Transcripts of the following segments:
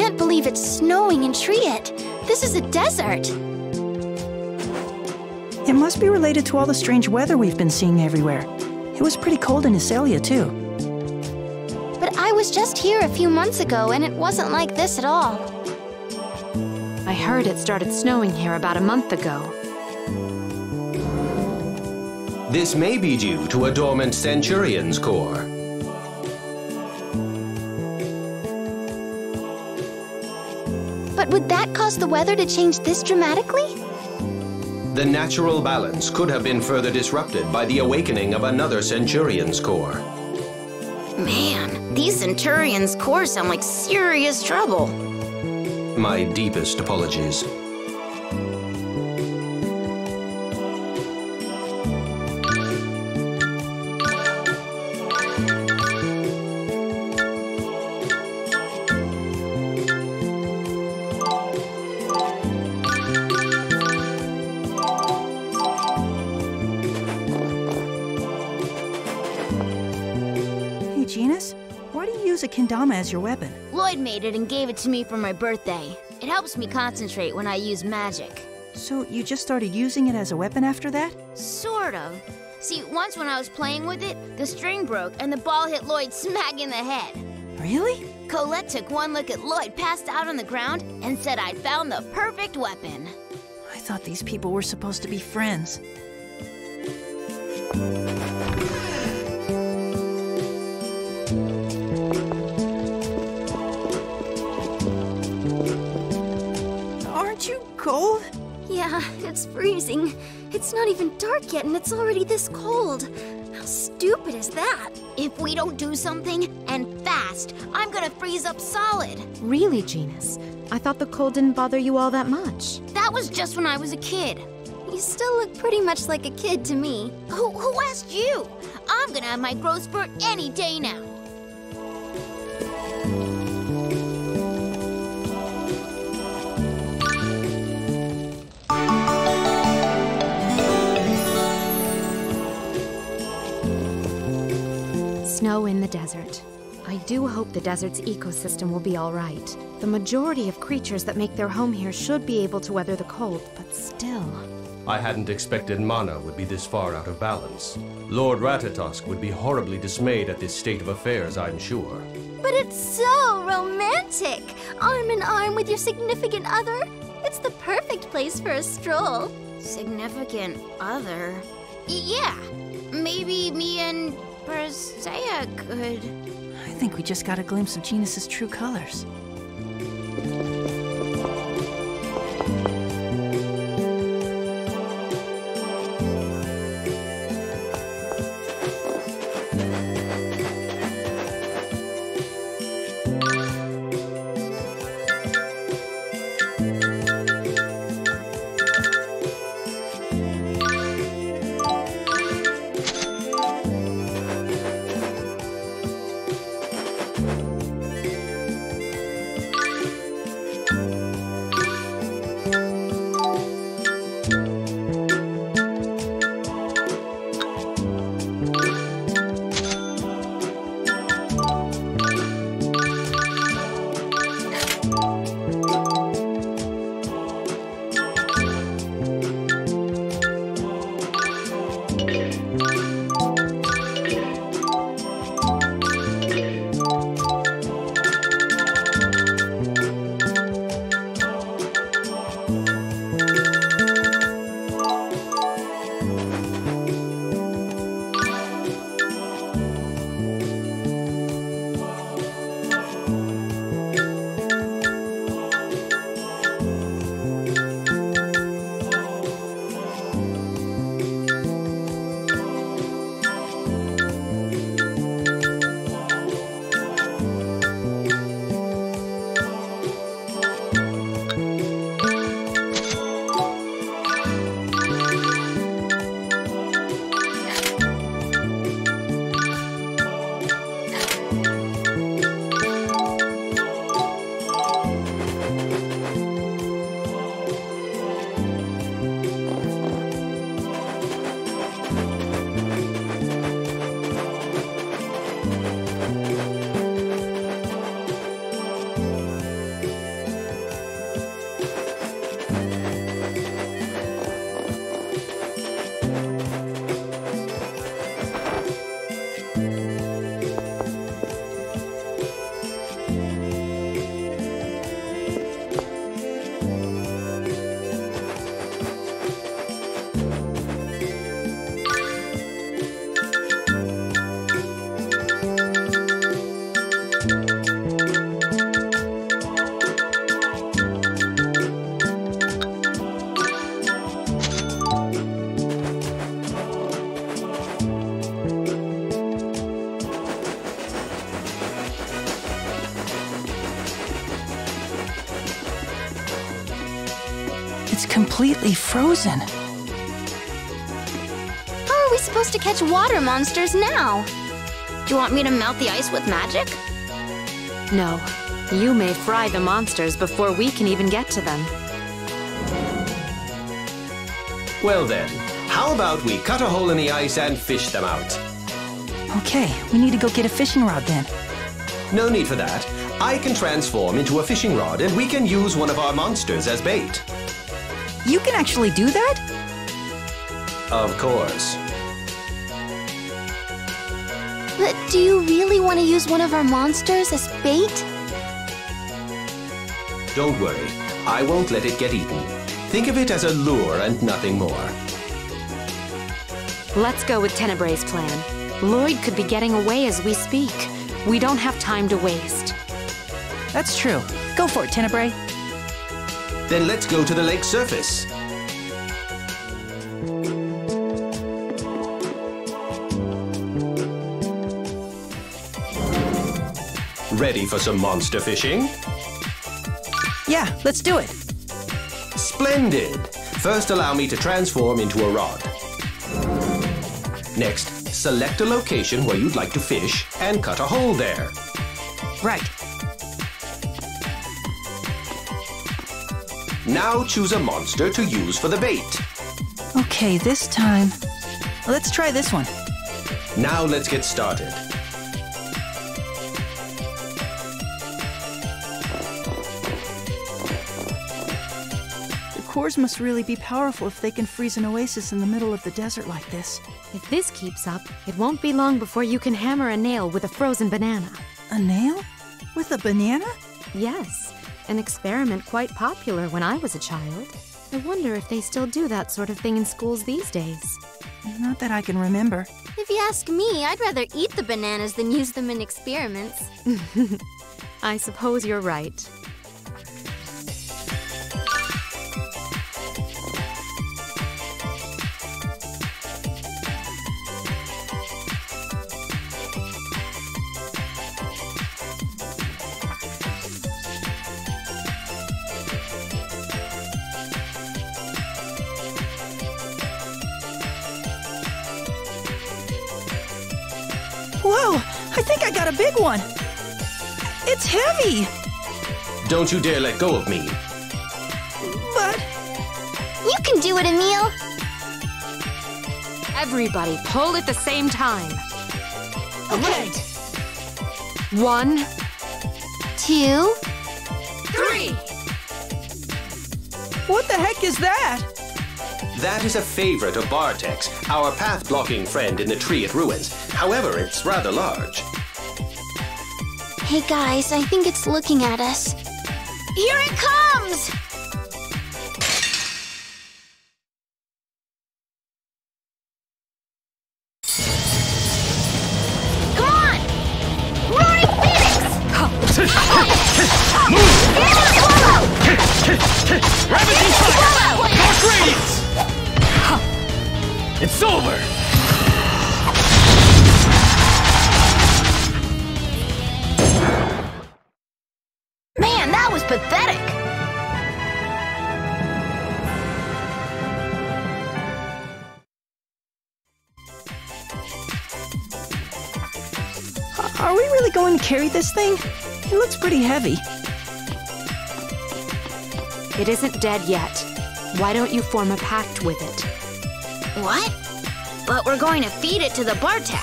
can't believe it's snowing in Triet. This is a desert. It must be related to all the strange weather we've been seeing everywhere. It was pretty cold in Iselia, too. But I was just here a few months ago, and it wasn't like this at all. I heard it started snowing here about a month ago. This may be due to a dormant Centurion's core. But would that cause the weather to change this dramatically? The natural balance could have been further disrupted by the awakening of another Centurion's core. Man, these Centurions' cores sound like serious trouble. My deepest apologies. Genus, why do you use a kendama as your weapon? Lloyd made it and gave it to me for my birthday. It helps me concentrate when I use magic. So you just started using it as a weapon after that? Sort of. See, once when I was playing with it, the string broke and the ball hit Lloyd smack in the head. Really? Colette took one look at Lloyd passed out on the ground and said I'd found the perfect weapon. I thought these people were supposed to be friends. Aren't you cold? Yeah, it's freezing. It's not even dark yet and it's already this cold. How stupid is that? If we don't do something, and fast, I'm gonna freeze up solid. Really, Genus? I thought the cold didn't bother you all that much. That was just when I was a kid. You still look pretty much like a kid to me. Who asked you? I'm gonna have my growth spurt any day now. Snow in the desert. I do hope the desert's ecosystem will be all right. The majority of creatures that make their home here should be able to weather the cold, but still. I hadn't expected Mana would be this far out of balance. Lord Ratatosk would be horribly dismayed at this state of affairs, I'm sure. But it's so romantic! Arm in arm with your significant other. It's the perfect place for a stroll. Significant other? Yeah, maybe me and Persea could... I think we just got a glimpse of Genus's true colors. completely frozen. How are we supposed to catch water monsters now? Do you want me to melt the ice with magic? No. You may fry the monsters before we can even get to them. Well then, how about we cut a hole in the ice and fish them out? Okay, we need to go get a fishing rod then. No need for that. I can transform into a fishing rod and we can use one of our monsters as bait. You can actually do that? Of course. But do you really want to use one of our monsters as bait? Don't worry. I won't let it get eaten. Think of it as a lure and nothing more. Let's go with Tenebrae's plan. Lloyd could be getting away as we speak. We don't have time to waste. That's true. Go for it, Tenebrae. Then let's go to the lake's surface. Ready for some monster fishing? Yeah, let's do it. Splendid! First, allow me to transform into a rod. Next, select a location where you'd like to fish and cut a hole there. Right. Now choose a monster to use for the bait. Okay, this time. Let's try this one. Now let's get started. The cores must really be powerful if they can freeze an oasis in the middle of the desert like this. If this keeps up, it won't be long before you can hammer a nail with a frozen banana. A nail? With a banana? Yes, an experiment quite popular when I was a child. I wonder if they still do that sort of thing in schools these days. Not that I can remember. If you ask me, I'd rather eat the bananas than use them in experiments. I suppose you're right. Whoa! I think I got a big one! It's heavy! Don't you dare let go of me. But... You can do it, Emil! Everybody, pull at the same time. Okay! 1, 2... 3! What the heck is that? That is a favorite of Bartek's, our path-blocking friend in the tree at Ruins. However, it's rather large. Hey guys, I think it's looking at us. Here it comes! Come on! Roaring Phoenix! Ravaging fire! Dark radiance! It's over! Man, that was pathetic! Are we really going to carry this thing? It looks pretty heavy. It isn't dead yet. Why don't you form a pact with it? What? But we're going to feed it to the Bartek.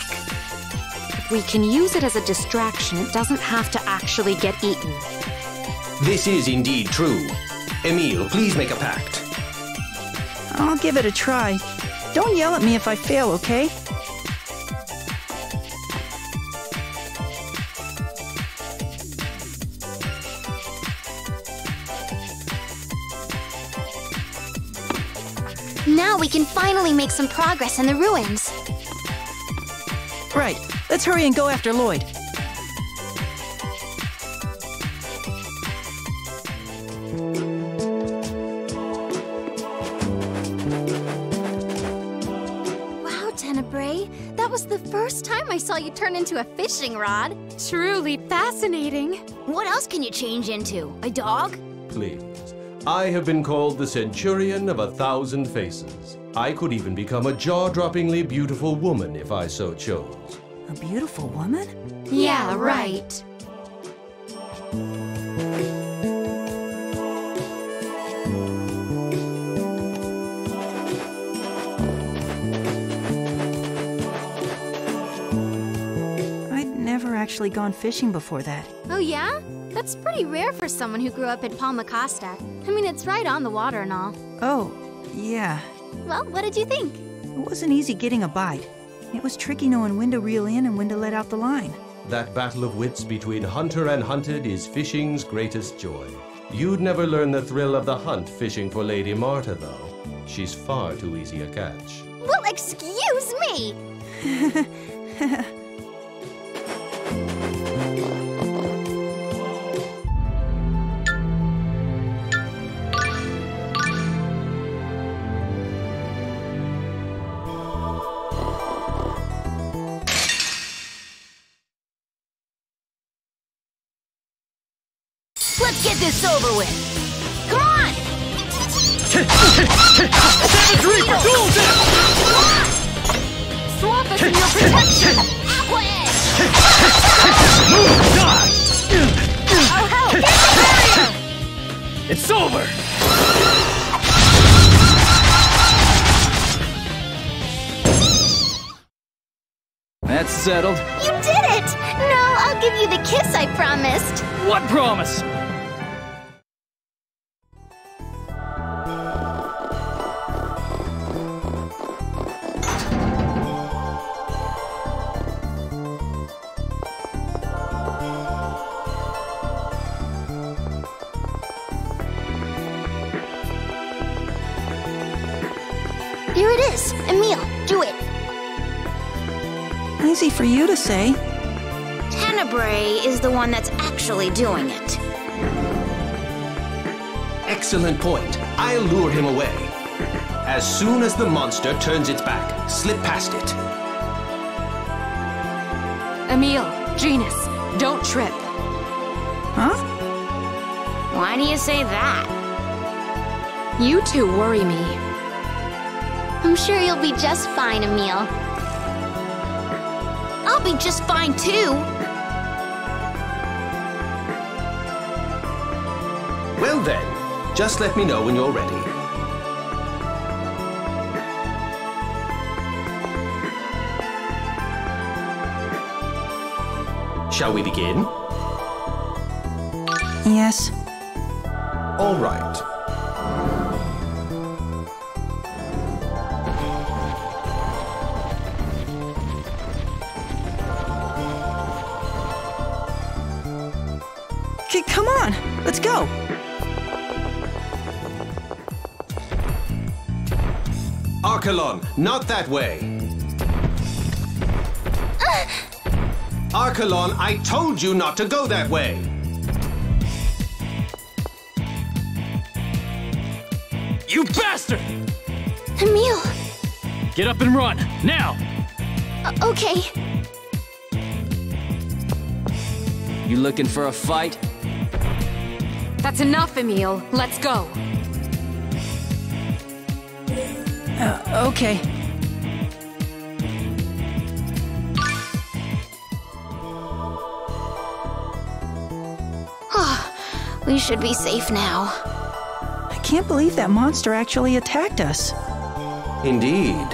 If we can use it as a distraction, it doesn't have to actually get eaten. This is indeed true. Emil, please make a pact. I'll give it a try. Don't yell at me if I fail, okay? Now we can finally make some progress in the ruins. Right. Let's hurry and go after Lloyd. Wow, Tenebrae, that was the first time I saw you turn into a fishing rod. Truly fascinating. What else can you change into? A dog? Please, I have been called the Centurion of 1,000 Faces. I could even become a jaw-droppingly beautiful woman if I so chose. A beautiful woman? Yeah, right. I'd never actually gone fishing before that. Oh yeah? That's pretty rare for someone who grew up in Palma Costa. I mean, it's right on the water and all. Oh, yeah. Well, what did you think? It wasn't easy getting a bite. It was tricky knowing when to reel in and when to let out the line. That battle of wits between hunter and hunted is fishing's greatest joy. You'd never learn the thrill of the hunt fishing for Lady Marta, though. She's far too easy a catch. Well, excuse me! Let's get this over with. Come on! Savage Reaper, duel them! Swamp us in your protection! Aqua Edge! Move, die! Oh, hell! Get the barrier! It's over! That's settled. You did it! No, I'll give you the kiss I promised. What promise? Here it is. Emile, do it. Easy for you to say. Tenebrae is the one that's actually doing it. Excellent point. I'll lure him away. As soon as the monster turns its back, slip past it. Emile, Genus, don't trip. Huh? Why do you say that? You two worry me. I'm sure you'll be just fine, Emile. I'll be just fine too. Well then, just let me know when you're ready. Shall we begin? Yes. All right. Okay, come on. Let's go. Archelon, not that way. Archelon, I told you not to go that way. You bastard! Emile, Get up and run, now! okay. You looking for a fight? That's enough, Emile. Let's go. Okay. We should be safe now. I can't believe that monster actually attacked us. Indeed.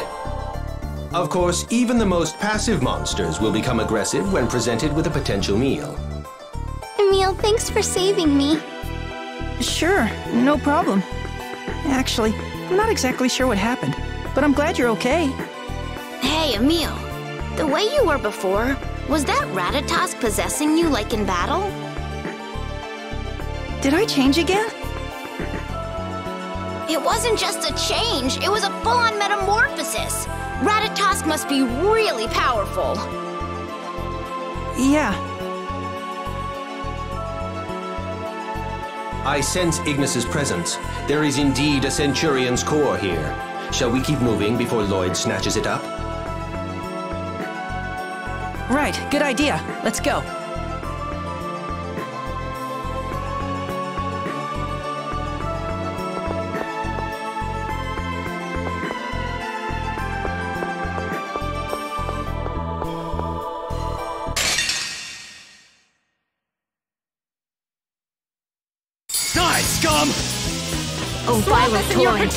Of course, even the most passive monsters will become aggressive when presented with a potential meal. Emile, thanks for saving me. Sure, no problem. Actually, I'm not exactly sure what happened, but I'm glad you're okay. Hey, Emile. The way you were before, was that Ratatosk possessing you like in battle? Did I change again? It wasn't just a change, it was a full-on metamorphosis. Ratatosk must be really powerful. Yeah. I sense Ignis's presence. There is indeed a Centurion's core here. Shall we keep moving before Lloyd snatches it up? Right, good idea. Let's go. scum! Oh, violent torrent!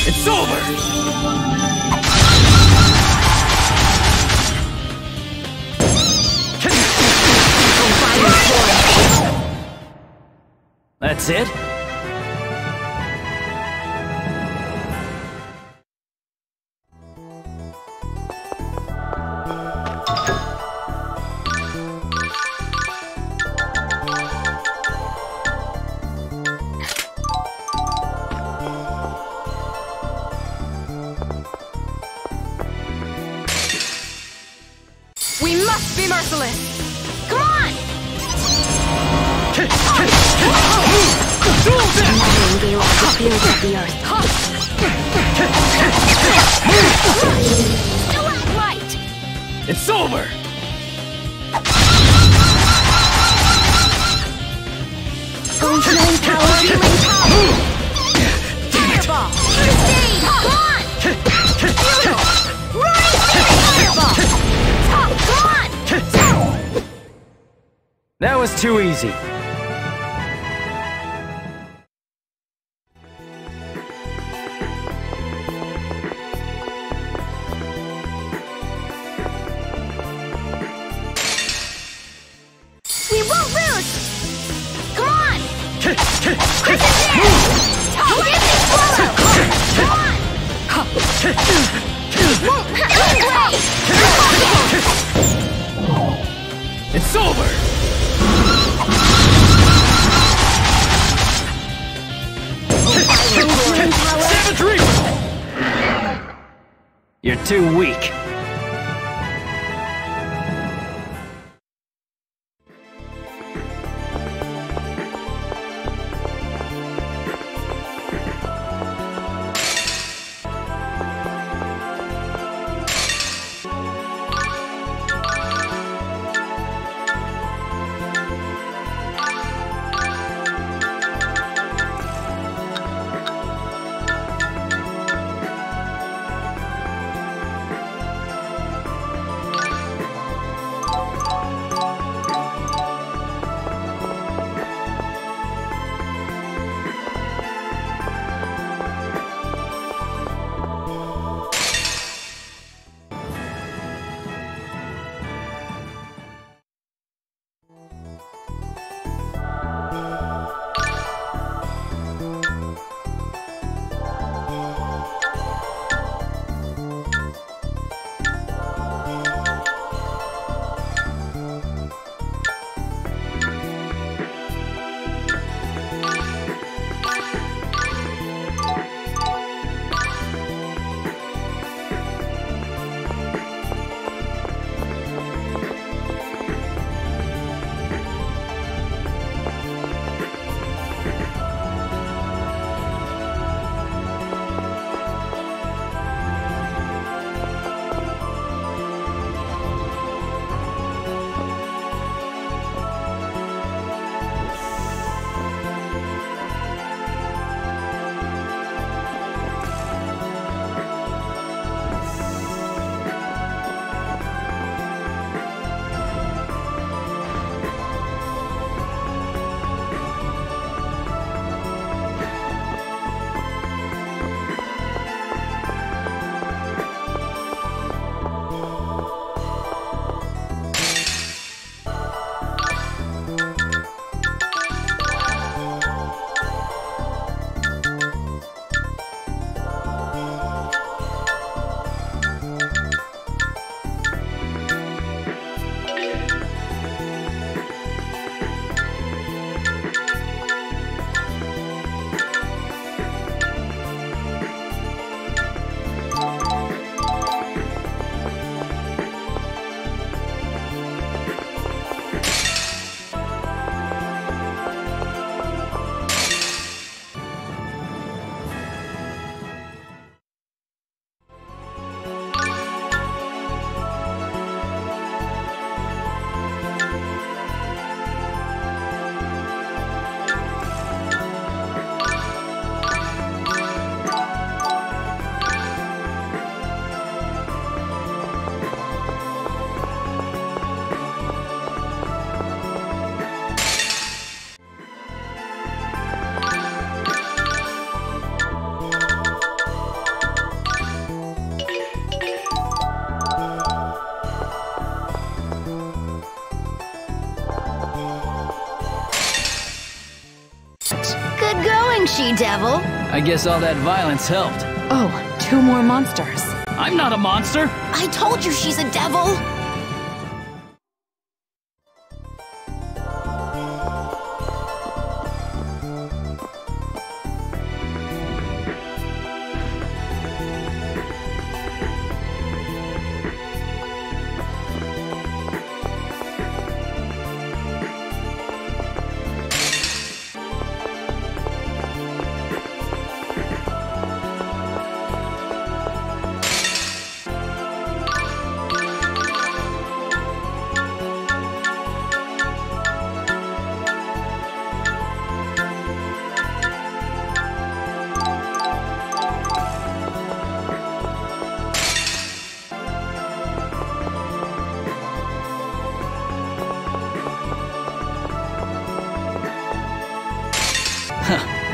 It's over! That's it? We must be merciless! Come on! Maddening gale of the spirits of the earth. Stalagmite! It's over! Functioning power! Healing power! Fireball! Crusade! Come on! Futile! Roaring fireball! Come on! That was too easy. We won't lose! Come on! Quick and dance! Hibiscus swallow! Come on! It's over! Savage Reaper! You're too weak. she-devil. I guess all that violence helped. Oh, 2 more monsters. I'm not a monster! I told you she's a devil.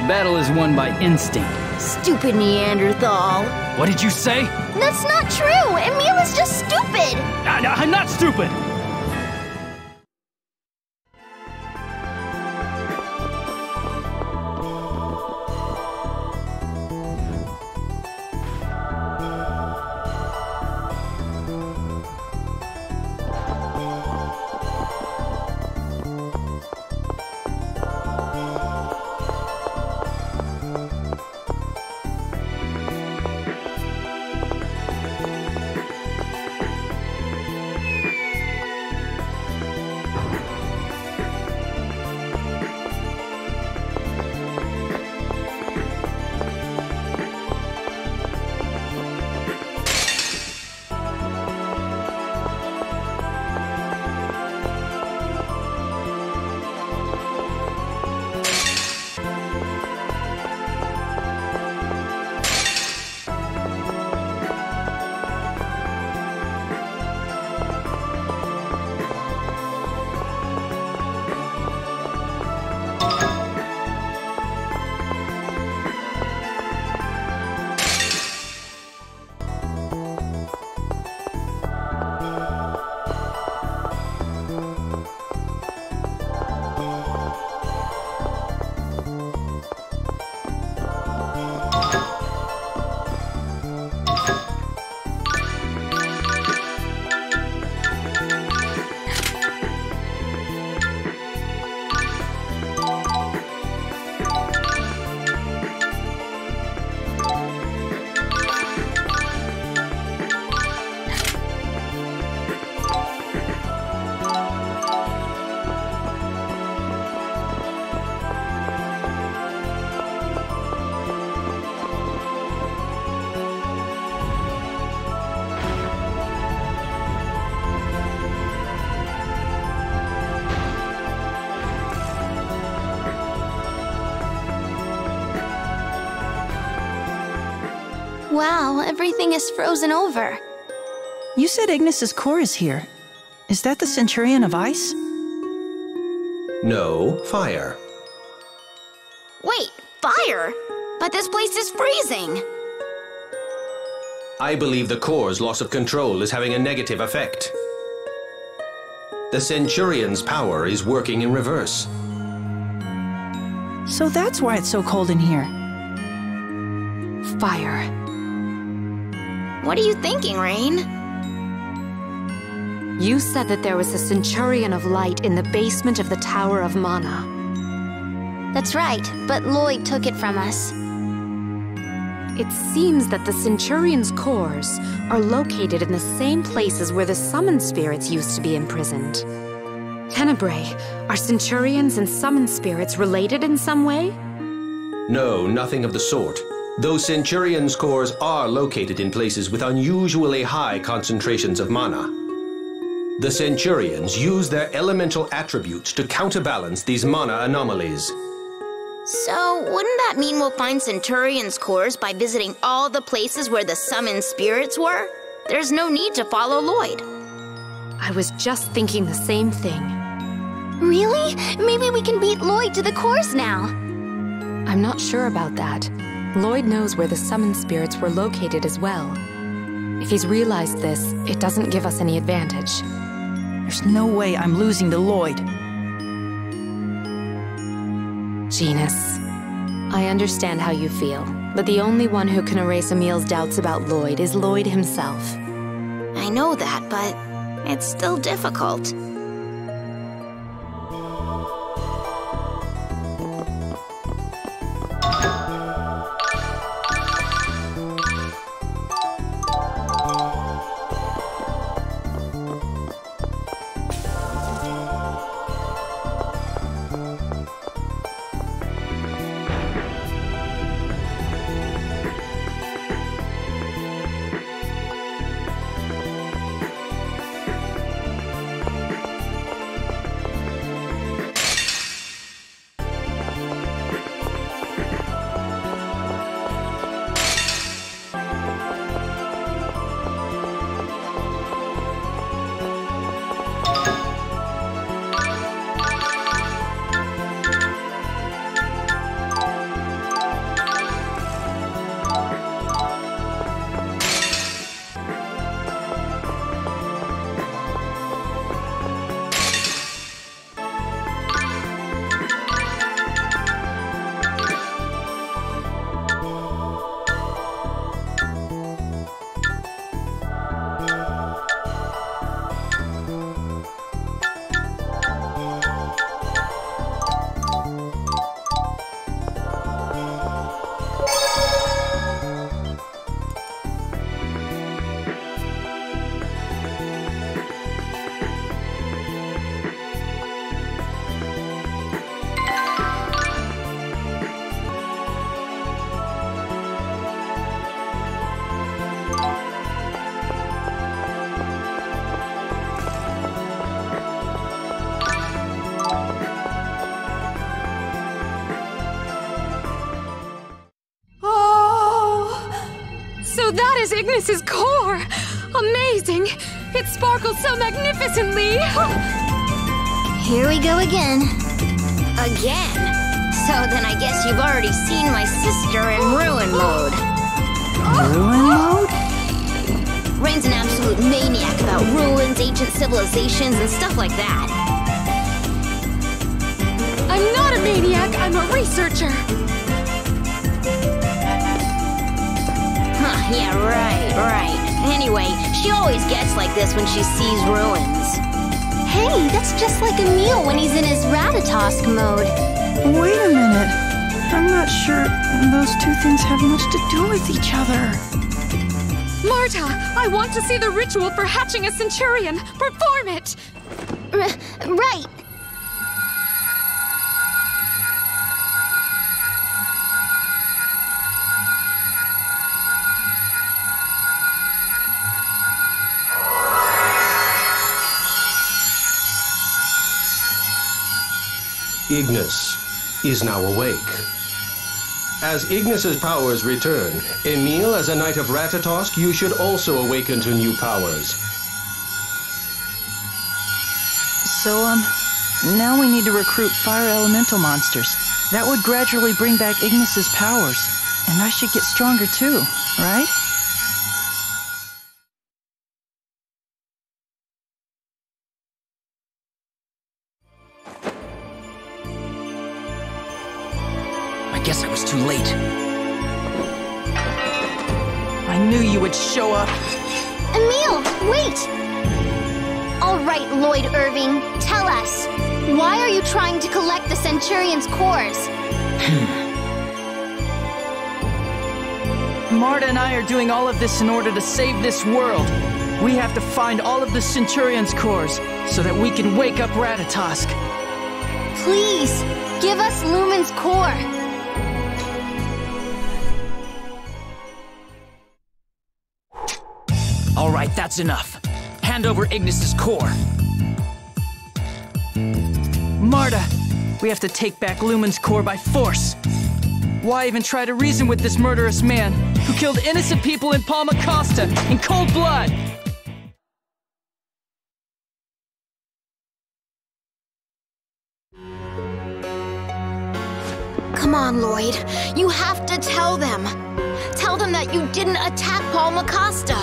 Battle is won by instinct. Stupid Neanderthal. What did you say? That's not true! Emil is just stupid! I'm not stupid! Wow, everything is frozen over. You said Ignis's core is here. Is that the Centurion of Ice? No, fire. Wait, fire? But this place is freezing. I believe the core's loss of control is having a negative effect. The Centurion's power is working in reverse. So that's why it's so cold in here. Fire. What are you thinking, Rain? You said that there was a Centurion of Light in the basement of the Tower of Mana. That's right, but Lloyd took it from us. It seems that the Centurion's cores are located in the same places where the summoned spirits used to be imprisoned. Tenebrae, are Centurions and summoned spirits related in some way? No, nothing of the sort. Those Centurion's cores are located in places with unusually high concentrations of mana. The Centurions use their elemental attributes to counterbalance these mana anomalies. So, wouldn't that mean we'll find Centurion's cores by visiting all the places where the summoned spirits were? There's no need to follow Lloyd. I was just thinking the same thing. Really? Maybe we can beat Lloyd to the course now. I'm not sure about that. Lloyd knows where the summoned spirits were located as well. If he's realized this, it doesn't give us any advantage. There's no way I'm losing to Lloyd. Genus, I understand how you feel, but the only one who can erase Emil's doubts about Lloyd is Lloyd himself. I know that, but it's still difficult. So that is Ignis's core! Amazing! It sparkles so magnificently! Here we go again. Again? So then I guess you've already seen my sister in ruin mode. Ruin mode? Rain's an absolute maniac about ruins, ancient civilizations, and stuff like that. I'm not a maniac, I'm a researcher! Huh, yeah, right. Anyway, she always gets like this when she sees ruins. Hey, that's just like Emil when he's in his Ratatosk mode. Wait a minute. I'm not sure those two things have much to do with each other. Marta, I want to see the ritual for hatching a Centurion! Perform it! Right. Ignis is now awake. As Ignis's powers return, Emil, as a Knight of Ratatosk, you should also awaken to new powers. So, now we need to recruit fire elemental monsters. That would gradually bring back Ignis's powers. And I should get stronger too, right? I guess I was too late. I knew you would show up. Emil, wait! All right, Lloyd Irving, tell us. Why are you trying to collect the Centurion's cores? Marta and I are doing all of this in order to save this world. We have to find all of the Centurion's cores so that we can wake up Ratatosk. Please, give us Lumen's core. All right, that's enough. Hand over Ignis's core. Marta, we have to take back Lumen's core by force. Why even try to reason with this murderous man who killed innocent people in Palma Costa in cold blood? Come on, Lloyd. You have to tell them. Tell them that you didn't attack Palma Costa.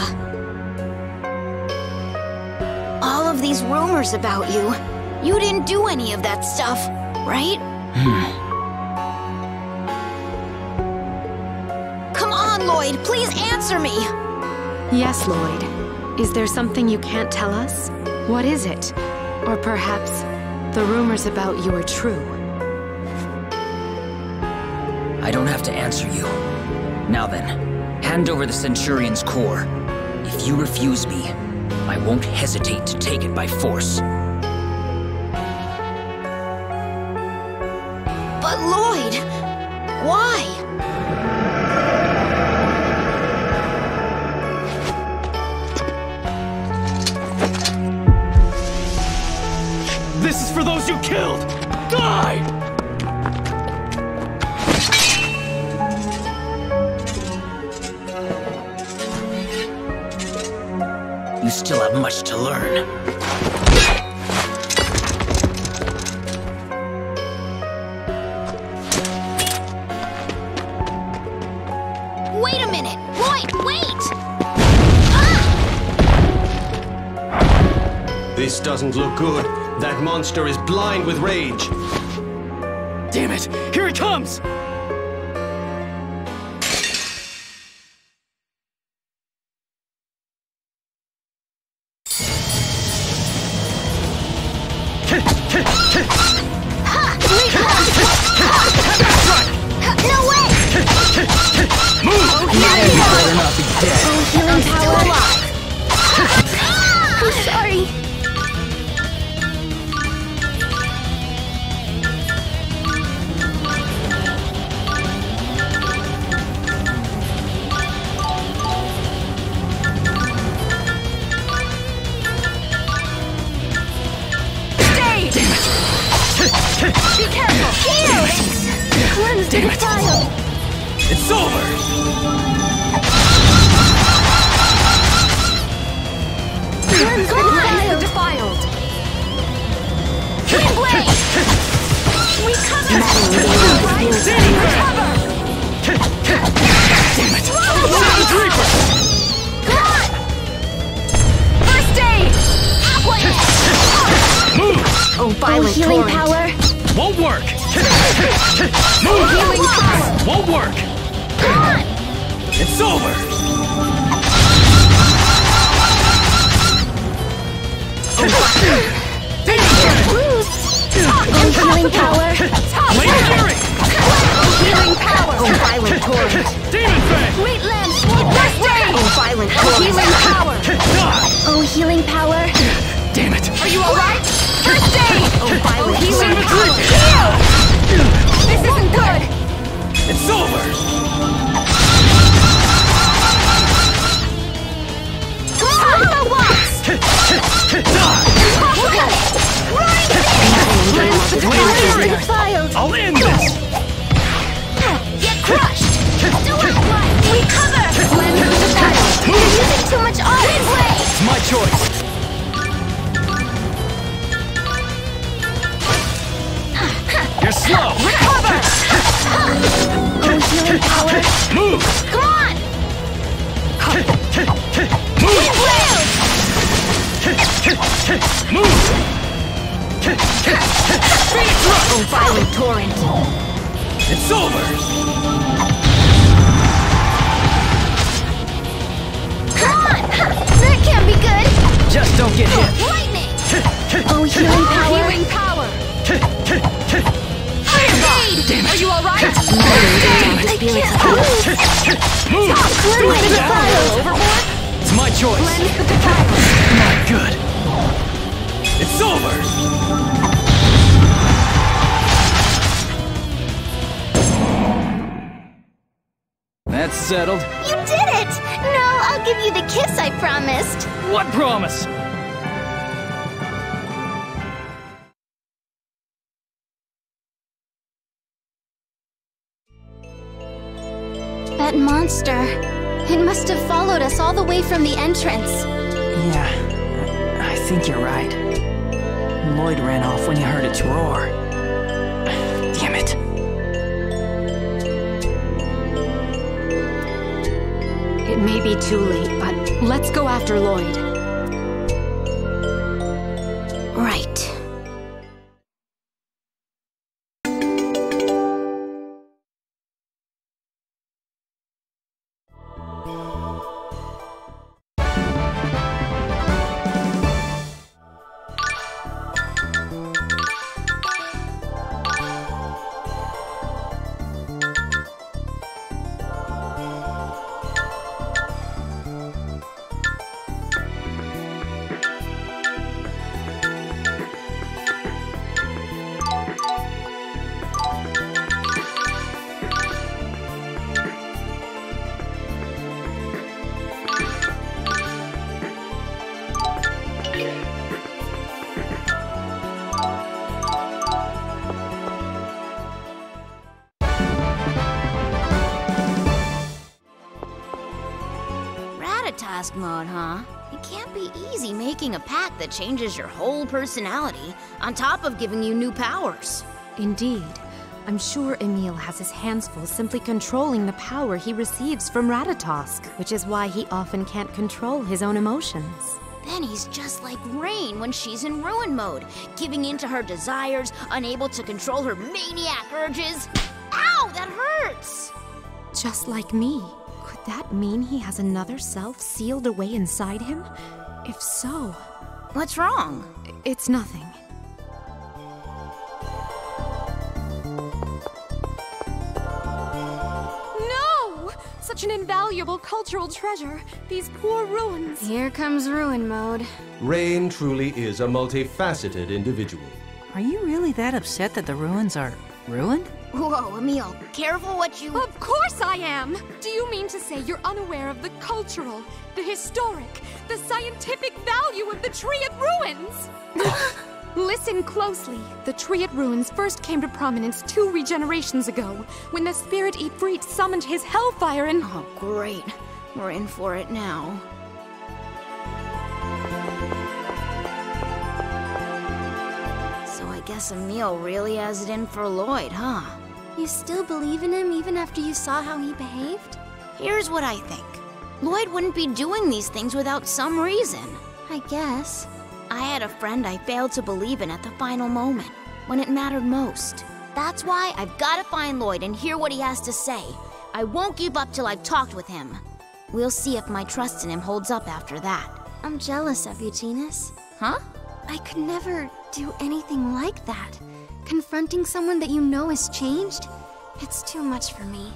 All of these rumors about you, you didn't do any of that stuff, right? on, Lloyd! Please answer me! Yes, Lloyd. Is there something you can't tell us? What is it? Or perhaps the rumors about you are true? I don't have to answer you. Now then, hand over the Centurion's core. If you refuse me, I won't hesitate to take it by force. But Lloyd, why? This is for those you killed! Die! You still have much to learn. Wait a minute! Lloyd, wait! This doesn't look good. That monster is blind with rage. Damn it! Here it comes! No way! Move! You better not be dead. I'm still alive. I'm sorry. Be careful! Heal! Cleanse the defile! It's over! Cleanse the defiled! Wind blade! Recover! Recover! Damn it! Sound Reaper! Come on! First aid! Aqua! Move! Oh, violent healing torrent. power! Won't work! Move! Healing power! Won't work! Come on! It's over! Lose! Healing power! Lady Fury! Healing power! Oh, violent torrent. Demon Fang! Sweet lamb! First aid! Oh, violent torrent. Healing power! Die! Oh, healing power! Damn it! Are you alright? First aid! Oh, violent Healing torrent. power! Heal! This isn't good! It's over! Come on! Once! Die! Lady defiled! I'll end this! Get crushed! Do outright! Recover! Cleanse the defiled! You're using too much Wind blade! It's my choice! You're slow! Recover! Oh, healing power! Move! Come on! Move! Wind blade! Move! Oh, violent torrent. It's over! Come on! That can't be good! Just don't get hit! Lightning! Oh, healing power! Healing power! First aid! Are you alright? I can't lose! Move! Cleanse the defiled! Overboard? It's my choice! Cleanse the defiled! Not good! It's over! That's settled. You did it! Now I'll give you the kiss I promised. What promise? That monster. It must have followed us all the way from the entrance. Yeah, I think you're right. Lloyd ran off when he heard its roar. Damn it. It may be too late, but let's go after Lloyd. Right. multitask mode, huh? It can't be easy making a pack that changes your whole personality, on top of giving you new powers. Indeed. I'm sure Emil has his hands full simply controlling the power he receives from Ratatosk, which is why he often can't control his own emotions. Then he's just like Rain when she's in ruin mode, giving in to her desires, unable to control her maniac urges. Ow, that hurts! Just like me. Could that mean he has another self sealed away inside him? If so... What's wrong? It's nothing. No! Such an invaluable cultural treasure. These poor ruins. Here comes ruin mode. Rain truly is a multifaceted individual. Are you really that upset that the ruins are ruined? Whoa, Emil, careful what you... Of course I am! Do you mean to say you're unaware of the cultural, the historic, the scientific value of the Triad ruins? Listen closely. The Triad ruins first came to prominence 2 regenerations ago, when the spirit Ifrit summoned his hellfire and... Oh, great. We're in for it now. So I guess Emil really has it in for Lloyd, huh? You still believe in him even after you saw how he behaved? Here's what I think. Lloyd wouldn't be doing these things without some reason. I guess. I had a friend I failed to believe in at the final moment, when it mattered most. That's why I've got to find Lloyd and hear what he has to say. I won't give up till I've talked with him. We'll see if my trust in him holds up after that. I'm jealous of you, Genus. Huh? I could never do anything like that. Confronting someone that you know has changed? It's too much for me.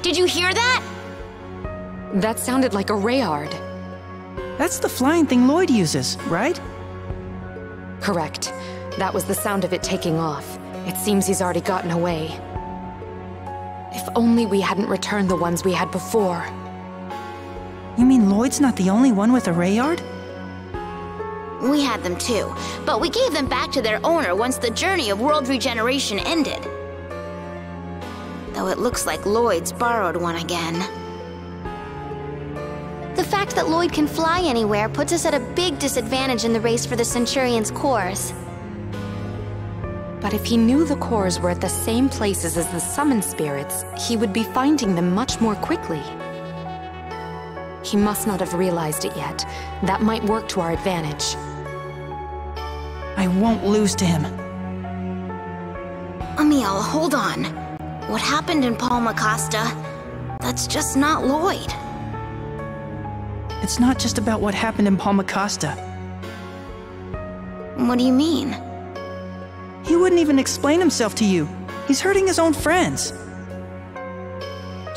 Did you hear that? That sounded like a Rayard. That's the flying thing Lloyd uses, right? Correct. That was the sound of it taking off. It seems he's already gotten away. If only we hadn't returned the ones we had before. You mean Lloyd's not the only one with a Rayard? We had them too, but we gave them back to their owner once the journey of world regeneration ended. Though it looks like Lloyd's borrowed one again. The fact that Lloyd can fly anywhere puts us at a big disadvantage in the race for the Centurion's cores. But if he knew the cores were at the same places as the summoned spirits, he would be finding them much more quickly. He must not have realized it yet. That might work to our advantage. I won't lose to him. Emil, hold on. What happened in Palma Costa? That's just not Lloyd. It's not just about what happened in Palma Costa. What do you mean? He wouldn't even explain himself to you. He's hurting his own friends.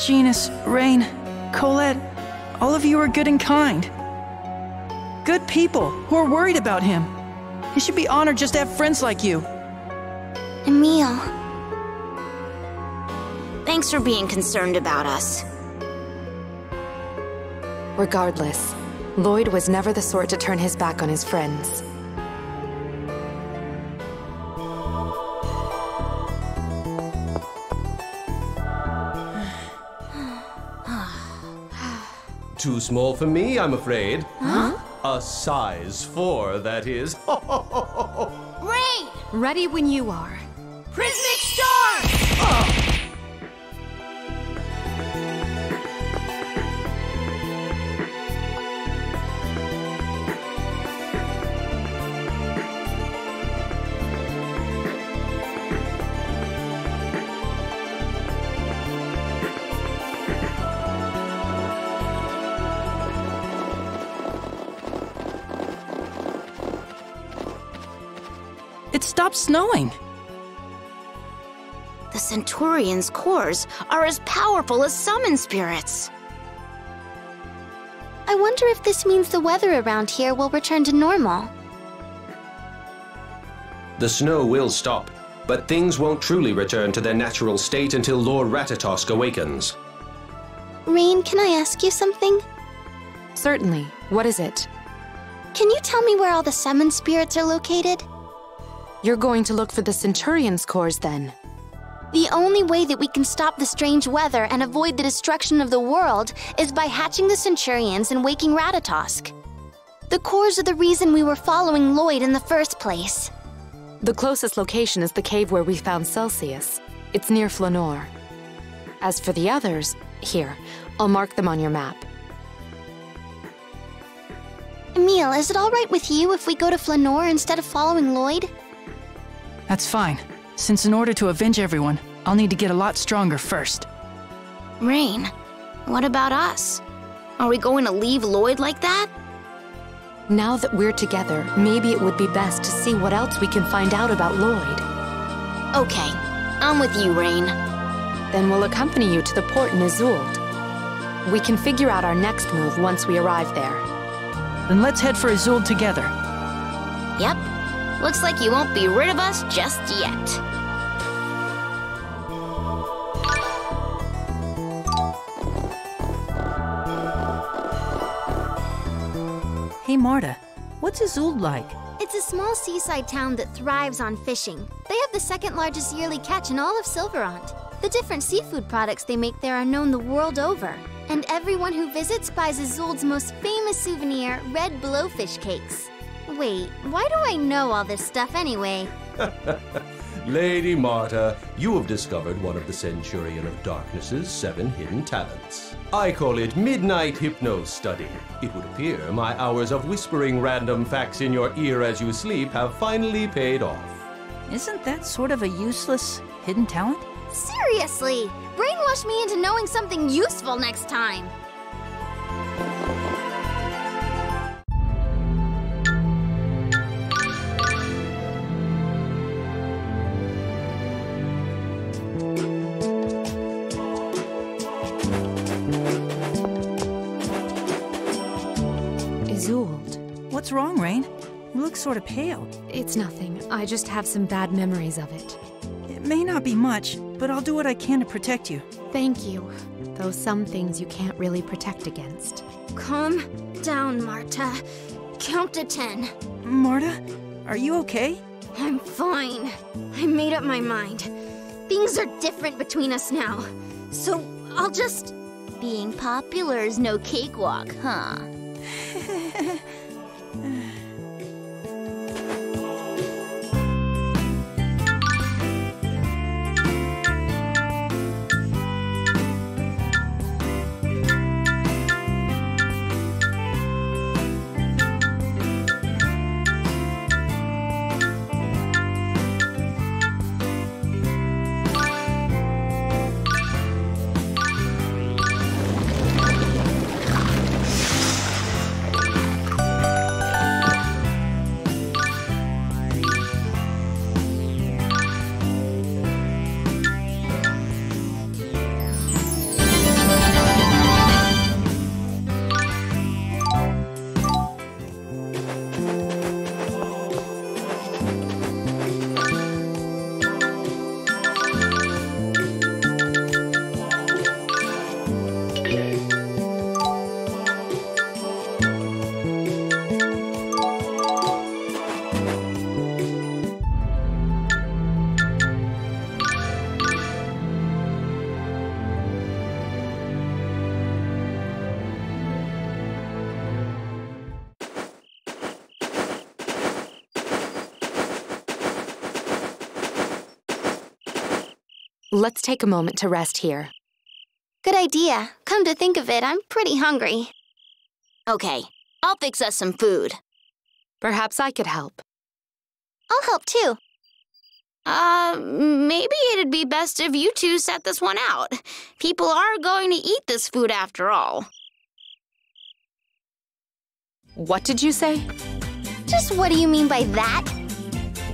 Genus, Rain, Colette, all of you are good and kind. Good people who are worried about him. He should be honored just to have friends like you. Emil. Thanks for being concerned about us. Regardless, Lloyd was never the sort to turn his back on his friends. Too small for me, I'm afraid. Huh? A size 4, that is. Rain! Ready when you are. Prismic Storm! It stopped snowing. The Centurion's cores are as powerful as summon spirits. I wonder if this means the weather around here will return to normal. The snow will stop, but things won't truly return to their natural state until Lord Ratatosk awakens. Rain, can I ask you something? Certainly. What is it? Can you tell me where all the summon spirits are located? You're going to look for the Centurion's cores, then? The only way that we can stop the strange weather and avoid the destruction of the world is by hatching the Centurions and waking Ratatosk. The cores are the reason we were following Lloyd in the first place. The closest location is the cave where we found Celsius. It's near Flanor. As for the others, here, I'll mark them on your map. Emil, is it all right with you if we go to Flanor instead of following Lloyd? That's fine, since in order to avenge everyone, I'll need to get a lot stronger first. Rain, what about us? Are we going to leave Lloyd like that? Now that we're together, maybe it would be best to see what else we can find out about Lloyd. Okay, I'm with you, Rain. Then we'll accompany you to the port in Isolde. We can figure out our next move once we arrive there. Then let's head for Isolde together. Yep. Looks like you won't be rid of us just yet. Hey Marta, what's Isolde like? It's a small seaside town that thrives on fishing. They have the second largest yearly catch in all of Silverant. The different seafood products they make there are known the world over. And everyone who visits buys Isolde's most famous souvenir, red blowfish cakes. Wait, why do I know all this stuff anyway? Lady Marta, you have discovered one of the Centurion of Darkness's 7 hidden talents. I call it Midnight Hypno-Study. It would appear my hours of whispering random facts in your ear as you sleep have finally paid off. Isn't that sort of a useless hidden talent? Seriously! Brainwash me into knowing something useful next time! Isolde. What's wrong, Rain? You look sort of pale. It's nothing. I just have some bad memories of it. It may not be much, but I'll do what I can to protect you. Thank you. Though some things you can't really protect against. Calm down, Marta. Count to 10. Marta, are you okay? I'm fine. I made up my mind. Things are different between us now. So I'll just... Being popular is no cakewalk, huh? Let's take a moment to rest here. Good idea. Come to think of it, I'm pretty hungry. Okay, I'll fix us some food. Perhaps I could help. I'll help too. Maybe it'd be best if you two set this one out. People are going to eat this food after all. What did you say? Just what do you mean by that?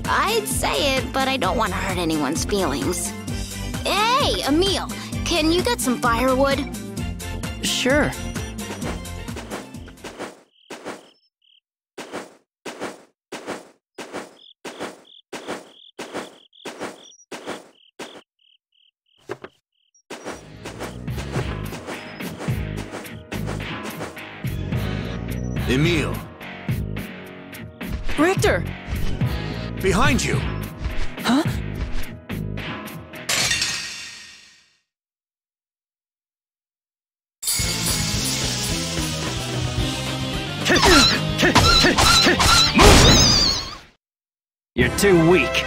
I'd say it, but I don't want to hurt anyone's feelings. Hey, Emil, can you get some firewood? Sure. Emil, Richter! behind you! Huh? You're too weak.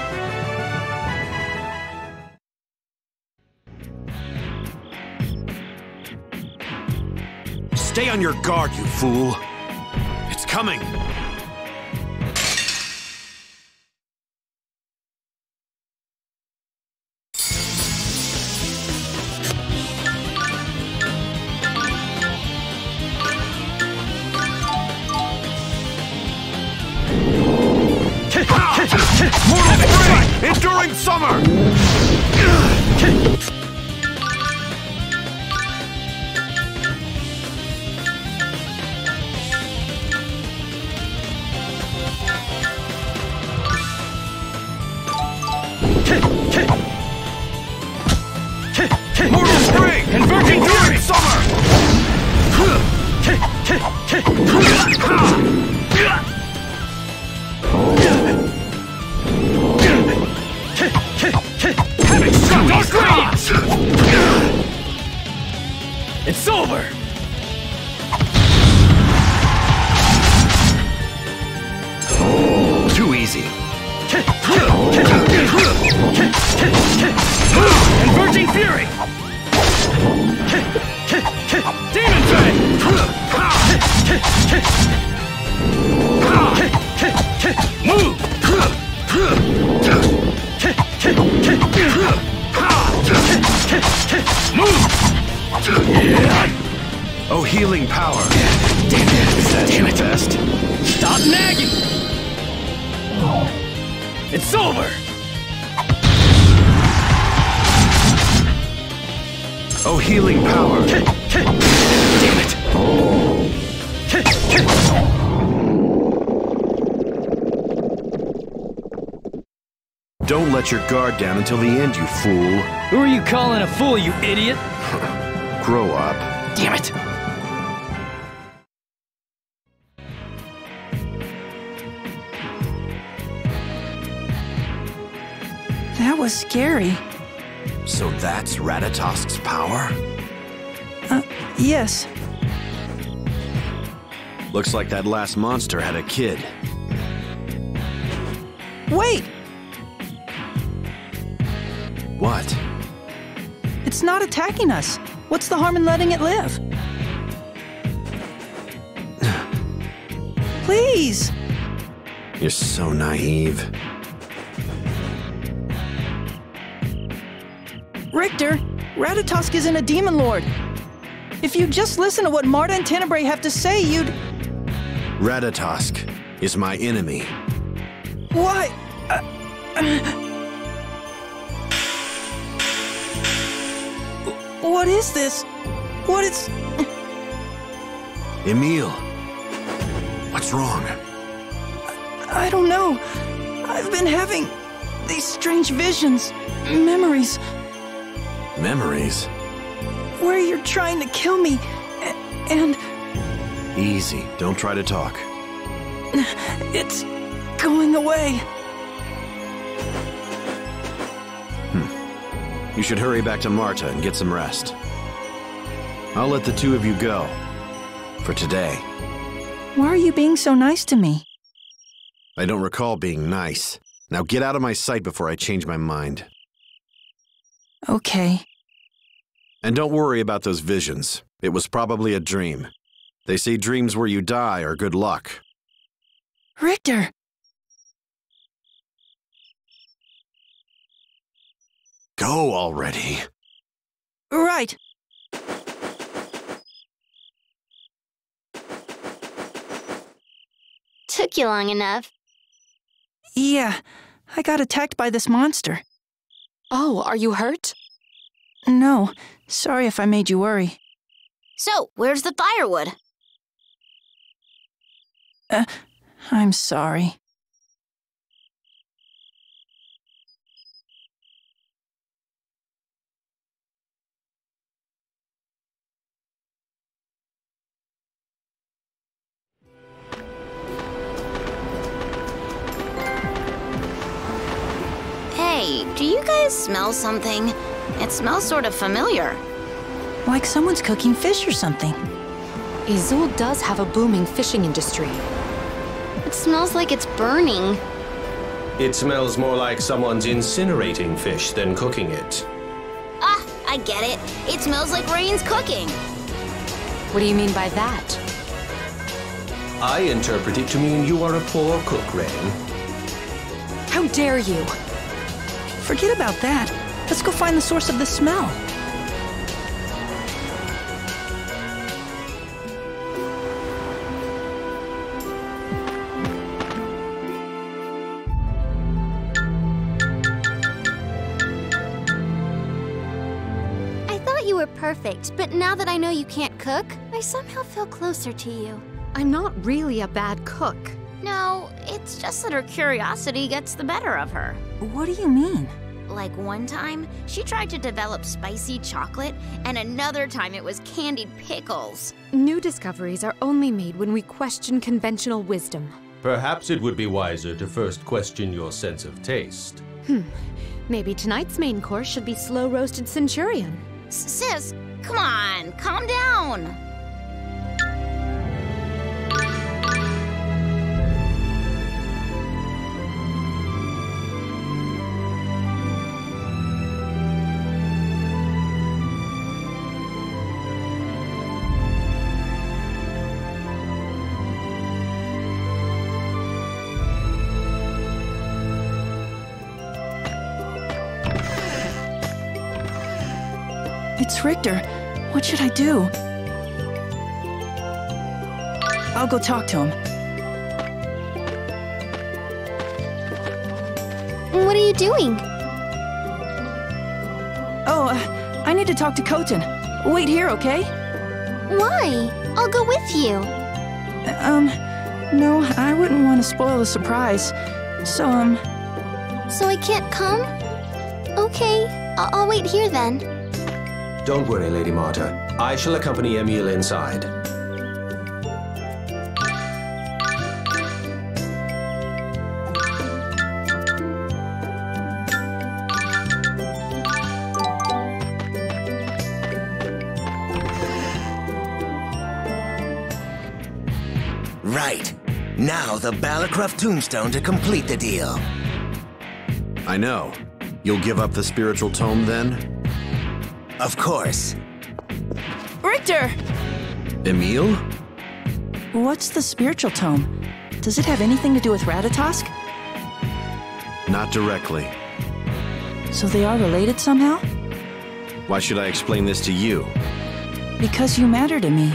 Stay on your guard, you fool! It's coming! Mortal Spring! Enduring Summer! Mortal Spring! Converging Enduring Summer! It's over! Too easy. Converging Fury! Demon Fang! Move! Oh, healing power. Damn it. Best. Stop nagging! It's over! Oh, healing power. Damn it. Don't let your guard down until the end, you fool. Who are you calling a fool, you idiot? Grow up. Damn it! That was scary. So that's Ratatosk's power? Yes. Looks like that last monster had a kid. Wait! What? It's not attacking us. What's the harm in letting it live? Please! You're so naive. Richter, Ratatosk isn't a demon lord. If you just listen to what Marta and Tenebrae have to say, you'd... Ratatosk is my enemy. Why? What is this? What is... Emil, what's wrong? I don't know. I've been having these strange visions, memories, Memories? where you're trying to kill me, and Easy, don't try to talk. it's going away. You should hurry back to Marta and get some rest. I'll let the two of you go. For today. Why are you being so nice to me? I don't recall being nice. Now get out of my sight before I change my mind. Okay. And don't worry about those visions. It was probably a dream. They say dreams where you die are good luck. Richter! Go already. Right. Took you long enough. Yeah, I got attacked by this monster. Oh, are you hurt? No, sorry if I made you worry. So, where's the firewood? I'm sorry. Hey, do you guys smell something? It smells sort of familiar. Like someone's cooking fish or something. Izul does have a booming fishing industry. It smells like it's burning. It smells more like someone's incinerating fish than cooking it. Ah, I get it. It smells like Rain's cooking. What do you mean by that? I interpret it to mean you are a poor cook, Rain. How dare you? Forget about that. Let's go find the source of the smell. I thought you were perfect, but now that I know you can't cook, I somehow feel closer to you. I'm not really a bad cook. No, it's just that her curiosity gets the better of her. What do you mean? Like one time, she tried to develop spicy chocolate, and another time it was candied pickles. New discoveries are only made when we question conventional wisdom. Perhaps it would be wiser to first question your sense of taste. Maybe tonight's main course should be slow-roasted centurion. Sis, come on, calm down. It's Richter. What should I do? I'll go talk to him. What are you doing? Oh, I need to talk to Koten. Wait here, okay? Why? I'll go with you. No, I wouldn't want to spoil the surprise. So I can't come? Okay, I'll wait here then. Don't worry, Lady Marta. I shall accompany Emil inside. Right. Now the Balacroft tombstone to complete the deal. I know. You'll give up the spiritual tome then? Of course. Richter! Emil? What's the spiritual tome? Does it have anything to do with Ratatosk? Not directly. So they are related somehow? Why should I explain this to you? Because you matter to me.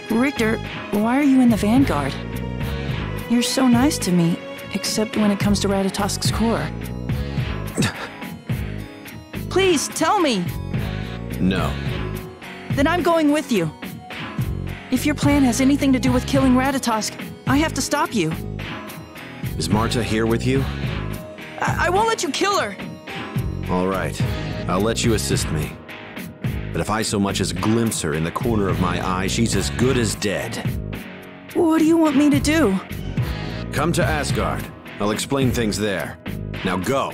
Richter, why are you in the Vanguard? You're so nice to me, except when it comes to Ratatosk's core. Please, tell me! No. Then I'm going with you. If your plan has anything to do with killing Ratatosk, I have to stop you. Is Marta here with you? I won't let you kill her! All right. I'll let you assist me. But if I so much as glimpse her in the corner of my eye, she's as good as dead. What do you want me to do? Come to Asgard. I'll explain things there. Now go.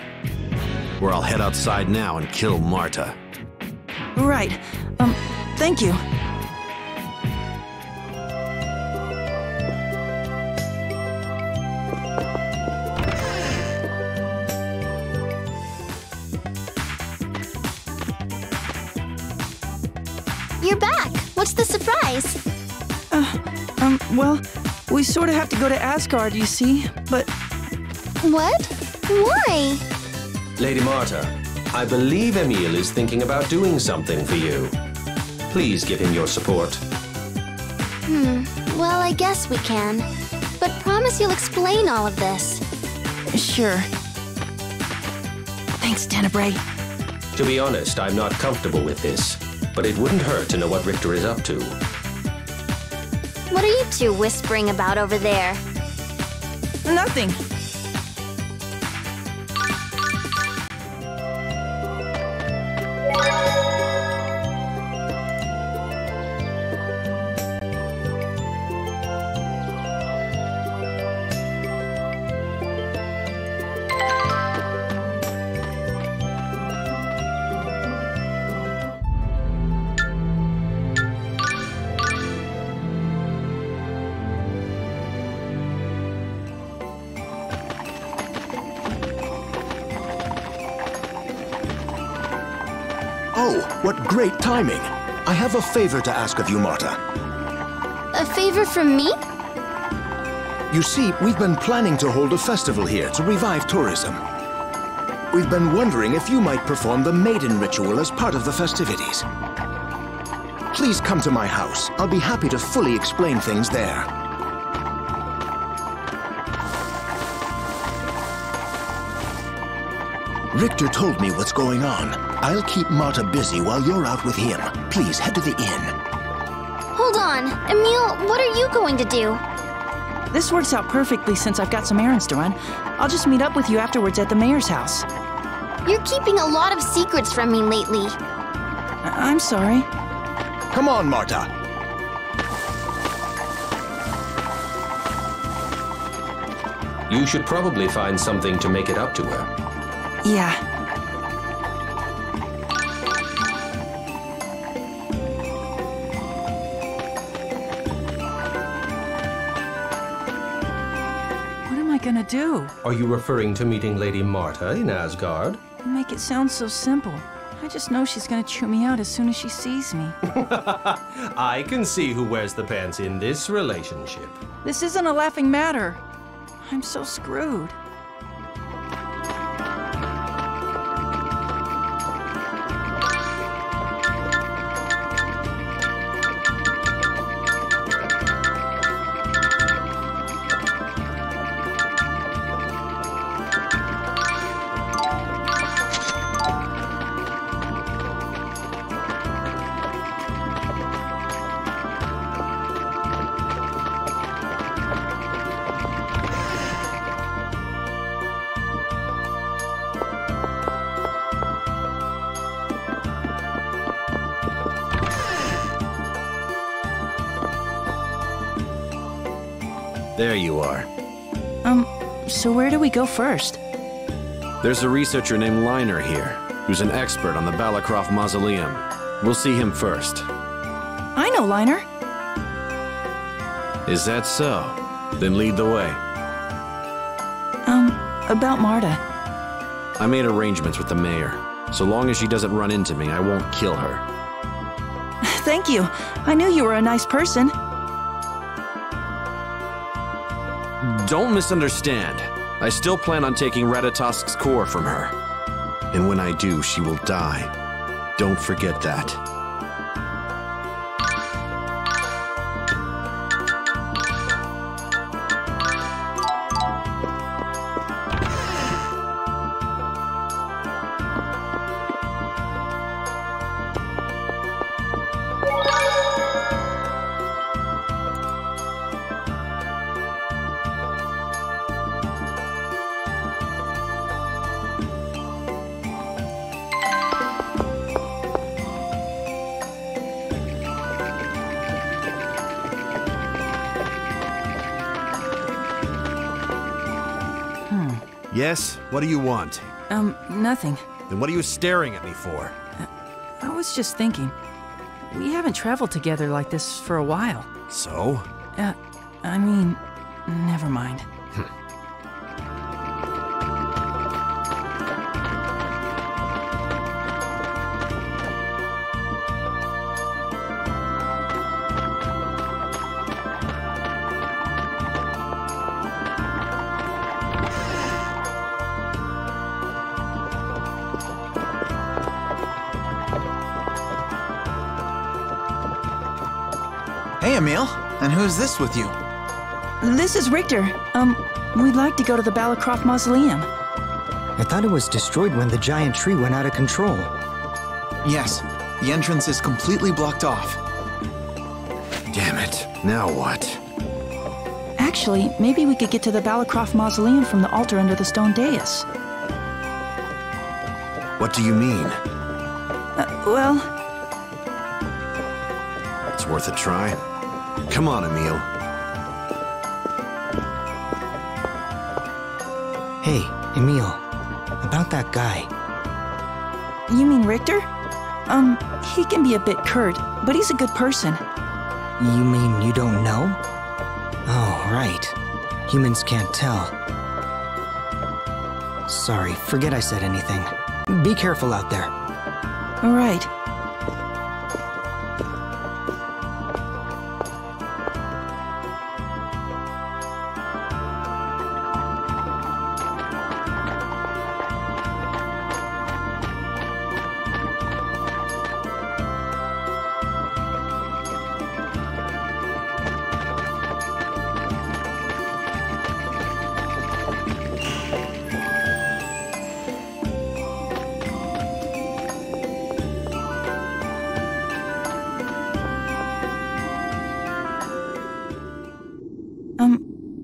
Or I'll head outside now and kill Marta. Right. Thank you. Well, we sort of have to go to Asgard, you see, but... What? Why? Lady Marta, I believe Emil is thinking about doing something for you. Please give him your support. Well, I guess we can. But promise you'll explain all of this. Sure. Thanks, Tenebrae. To be honest, I'm not comfortable with this, but it wouldn't hurt to know what Richter is up to. What are you two whispering about over there? Nothing. Oh, what great timing! I have a favor to ask of you, Marta. A favor from me? You see, we've been planning to hold a festival here to revive tourism. We've been wondering if you might perform the maiden ritual as part of the festivities. Please come to my house. I'll be happy to fully explain things there. Richter told me what's going on. I'll keep Marta busy while you're out with him. Please head to the inn. Hold on. Emil, what are you going to do? This works out perfectly since I've got some errands to run. I'll just meet up with you afterwards at the mayor's house. You're keeping a lot of secrets from me lately. I'm sorry. Come on, Marta. You should probably find something to make it up to her. Yeah. What am I gonna do? Are you referring to meeting Lady Marta in Asgard? You make it sound so simple. I just know she's gonna chew me out as soon as she sees me. I can see who wears the pants in this relationship. This isn't a laughing matter. I'm so screwed. There you are. So where do we go first? There's a researcher named Liner here, who's an expert on the Balacroft Mausoleum. We'll see him first. I know Liner. Is that so? Then lead the way. About Marta. I made arrangements with the mayor. So long as she doesn't run into me, I won't kill her. Thank you. I knew you were a nice person. Don't misunderstand. I still plan on taking Ratatosk's core from her. And when I do, she will die. Don't forget that. Yes? What do you want? Nothing. Then what are you staring at me for? I was just thinking. We haven't traveled together like this for a while. So? I mean, never mind. Hey, Emil. And who's this with you? This is Richter. We'd like to go to the Balacroft Mausoleum. I thought it was destroyed when the giant tree went out of control. Yes, the entrance is completely blocked off. Damn it. Now what? Actually, maybe we could get to the Balacroft Mausoleum from the altar under the stone dais. What do you mean? Well... It's worth a try. Come on, Emil. Hey, Emil. About that guy. You mean Richter? He can be a bit curt, but he's a good person. You mean you don't know? Oh, right. Humans can't tell. Sorry, forget I said anything. Be careful out there. All right.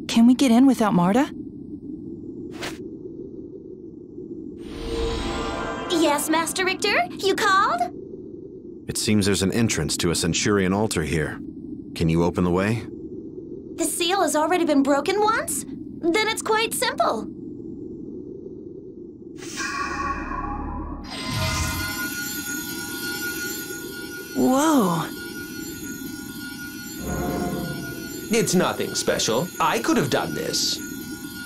Can we get in without Marta? Yes, Master Richter? You called? It seems there's an entrance to a Centurion altar here. Can you open the way? The seal has already been broken once? Then it's quite simple. Whoa. It's nothing special. I could have done this.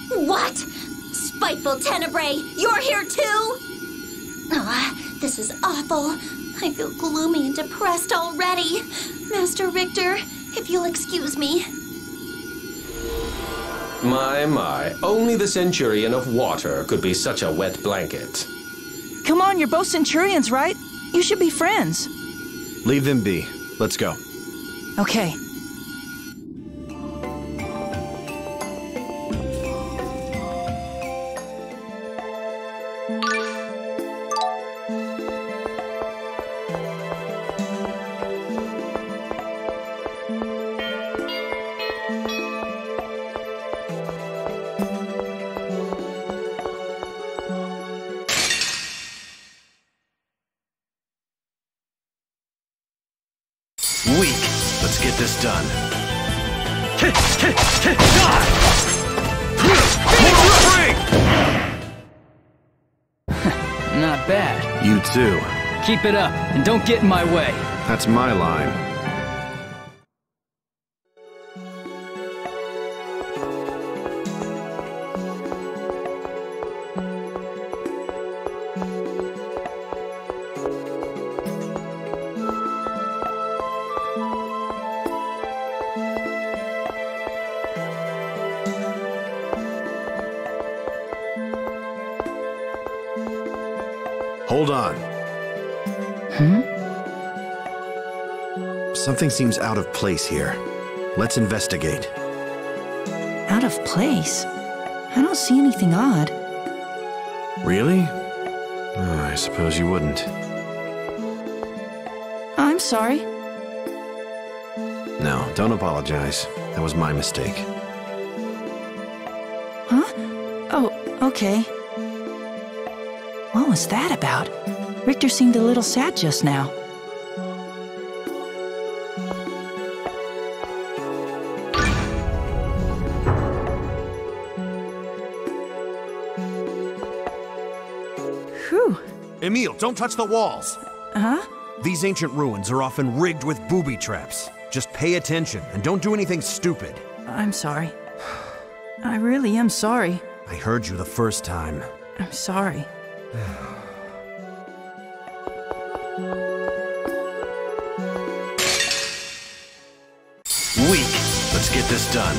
What? Spiteful Tenebrae, you're here too? This is awful. I feel gloomy and depressed already. Master Richter, if you'll excuse me. My. Only the Centurion of Water could be such a wet blanket. Come on, you're both Centurions, right? You should be friends. Leave them be. Let's go. Okay. Weak. Let's get this done. Not bad. You too. Keep it up, and don't get in my way. That's my line. Hold on. Something seems out of place here. Let's investigate. Out of place? I don't see anything odd. Really? Oh, I suppose you wouldn't. I'm sorry. No, don't apologize. That was my mistake. Huh? Oh, okay. What was that about? Richter seemed a little sad just now. Whew. Emil, don't touch the walls! Huh? These ancient ruins are often rigged with booby traps. Just pay attention and don't do anything stupid. I'm sorry. I really am sorry. I heard you the first time. I'm sorry. Weak. Let's get this done.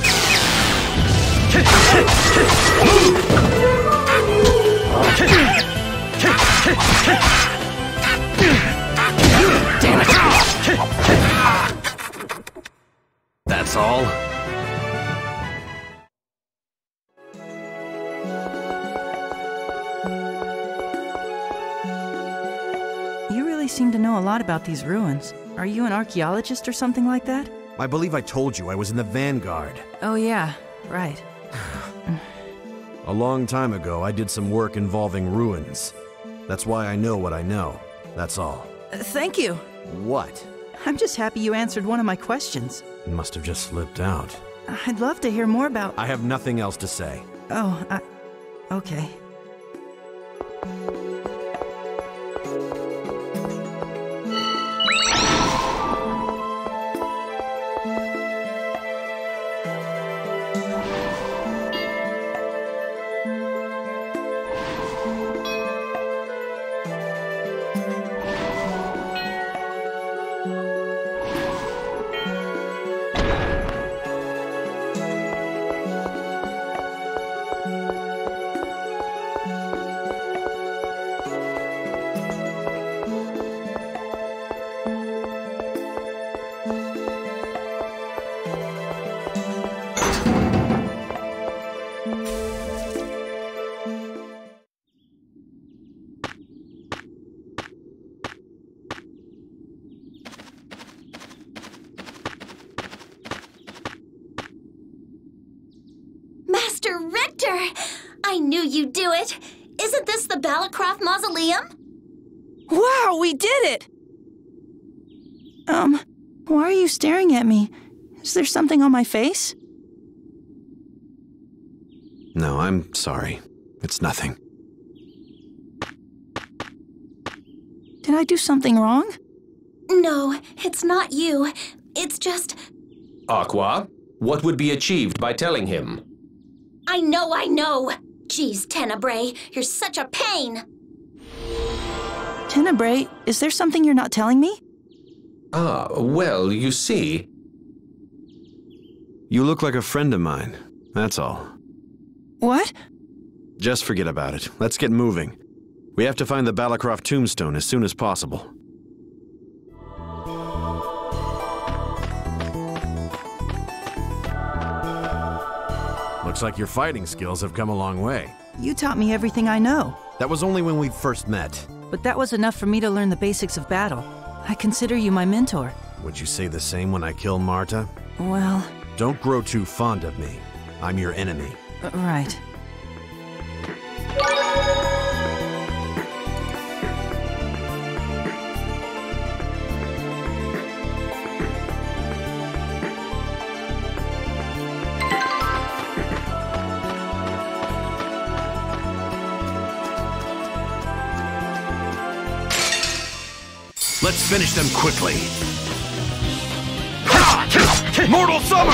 Damn it! that's all. You really seem to know a lot about these ruins. Are you an archaeologist or something like that? I believe I told you I was in the Vanguard. Oh yeah, right. A long time ago, I did some work involving ruins. That's why I know what I know. That's all. Thank you. What? I'm just happy you answered one of my questions. It must have just slipped out. I'd love to hear more about... I have nothing else to say. Oh, okay. Master Richter! I knew you'd do it! Isn't this the Balacroft Mausoleum? Wow, we did it! Why are you staring at me? Is there something on my face? No, I'm sorry. It's nothing. Did I do something wrong? No, it's not you. It's just... Aqua, what would be achieved by telling him? I know! Geez, Tenebrae, you're such a pain! Tenebrae, is there something you're not telling me? Ah, well, you see... You look like a friend of mine. That's all. What? Just forget about it. Let's get moving. We have to find the Balacroft tombstone as soon as possible. Looks like your fighting skills have come a long way. You taught me everything I know. That was only when we first met. But that was enough for me to learn the basics of battle. I consider you my mentor. Would you say the same when I kill Marta? Well... Don't grow too fond of me. I'm your enemy. Right. Let's finish them quickly. Mortal Summer!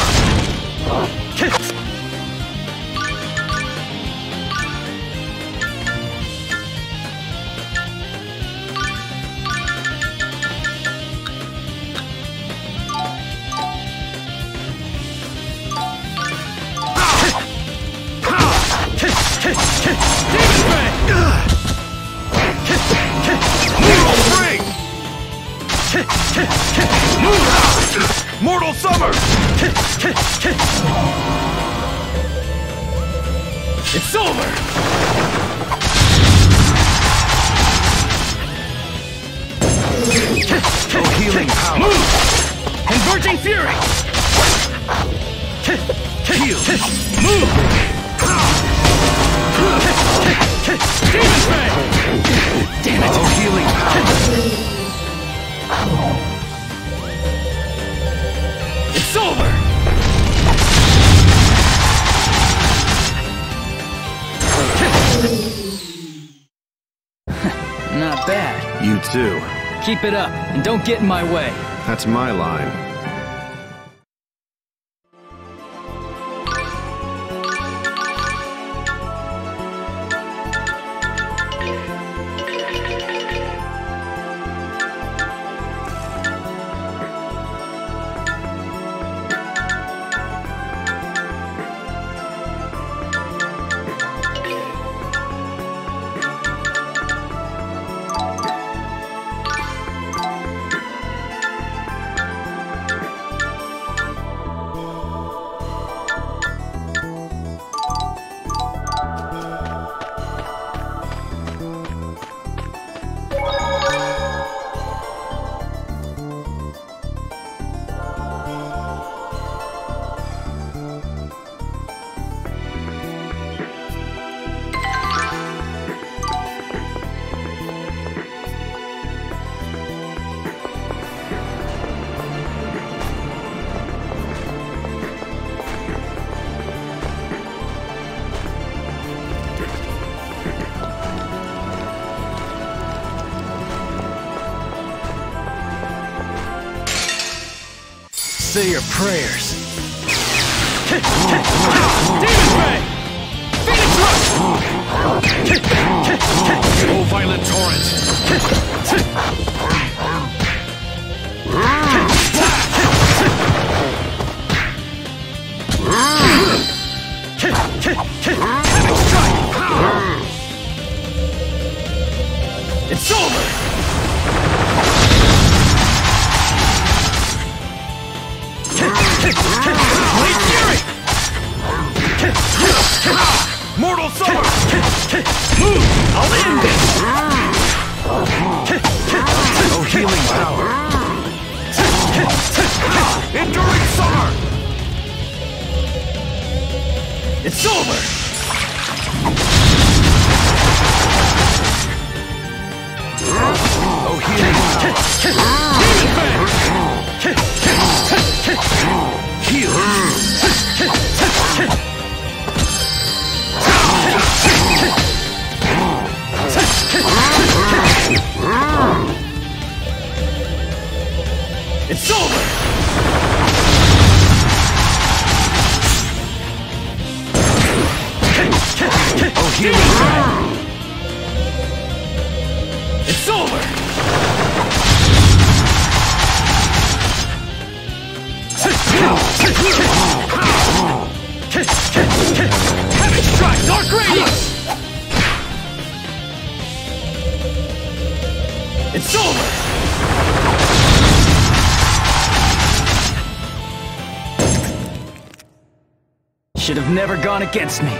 Mortal Summer! It's over! Oh, healing power! Move! Converging Fury! Heal! Move! Demon Ray! Damn it! Oh, healing power! It's over! Not bad. You too. Keep it up, and don't get in my way. That's my line. say your prayers. Demon Ray! Phoenix Rush! Oh, Violent Torrent! Heavy Strike! It's over! Blade Fury! Mortal Summer! Move! I'll end this! Oh, healing power! Enduring Summer! It's over! Oh, healing power! Demon Fang! Healing! It's over! Oh, healing power! It's over! Heavy Strike! Dark Radiance! It's over! Should have never gone against me.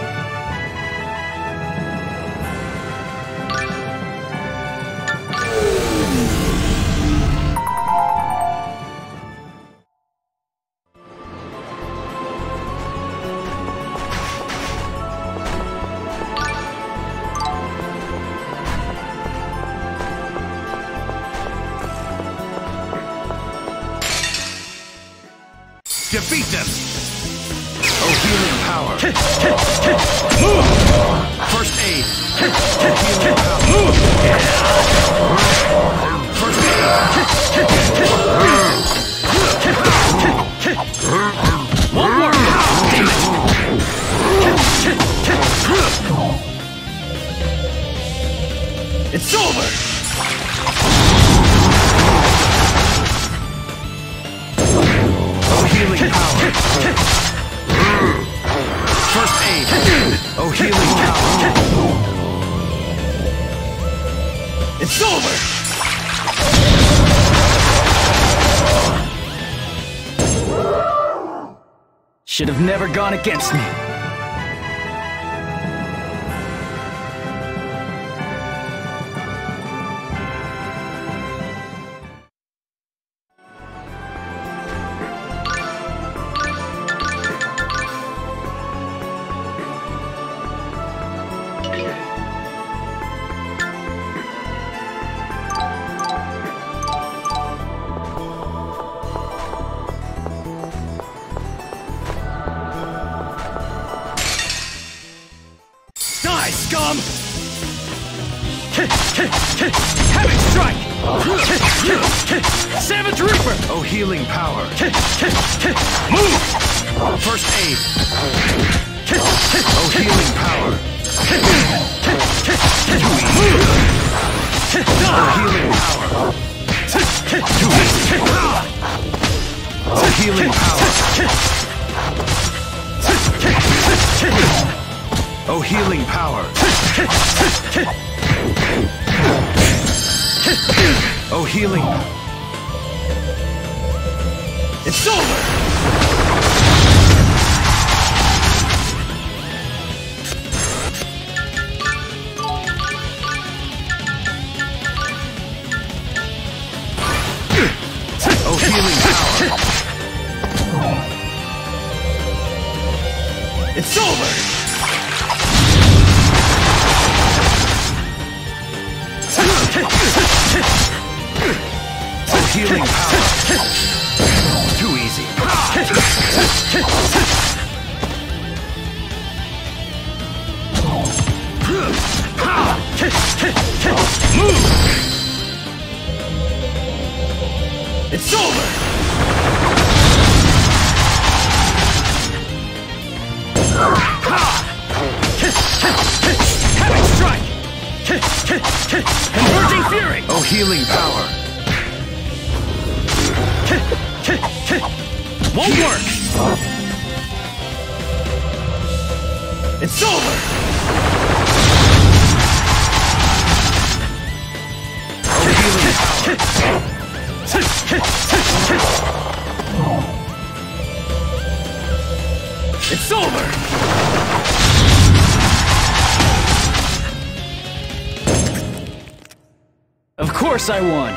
Defeat them! Oh, healing power! Move! First aid! Oh, healing power! Move! First aid! One more! Damn it! It's over! Healing power. First aid. Oh, healing power. It's over! Should have never gone against me. Scum! Heavy Strike! Savage Reaper! Oh, healing power! Move! First aid! Oh, healing power! Move! Oh, healing power! Oh, healing power! Oh, healing power! Oh, healing! It's over! Oh, healing power! It's over! Oh, healing power! Too easy. Move! It's over! Heavy strike! Converging fury! Oh, healing power! Won't work! It's over! Oh, healing power! It's over! Of course I won!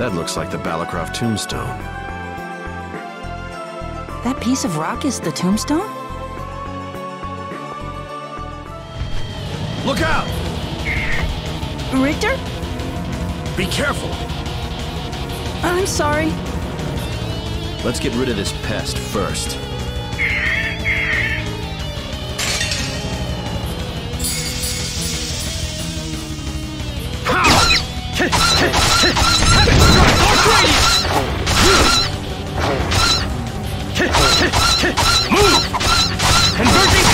That looks like the Balacroft tombstone. That piece of rock is the tombstone? Look out! Richter? Be careful! I'm sorry. Let's get rid of this pest first. Move! Converting!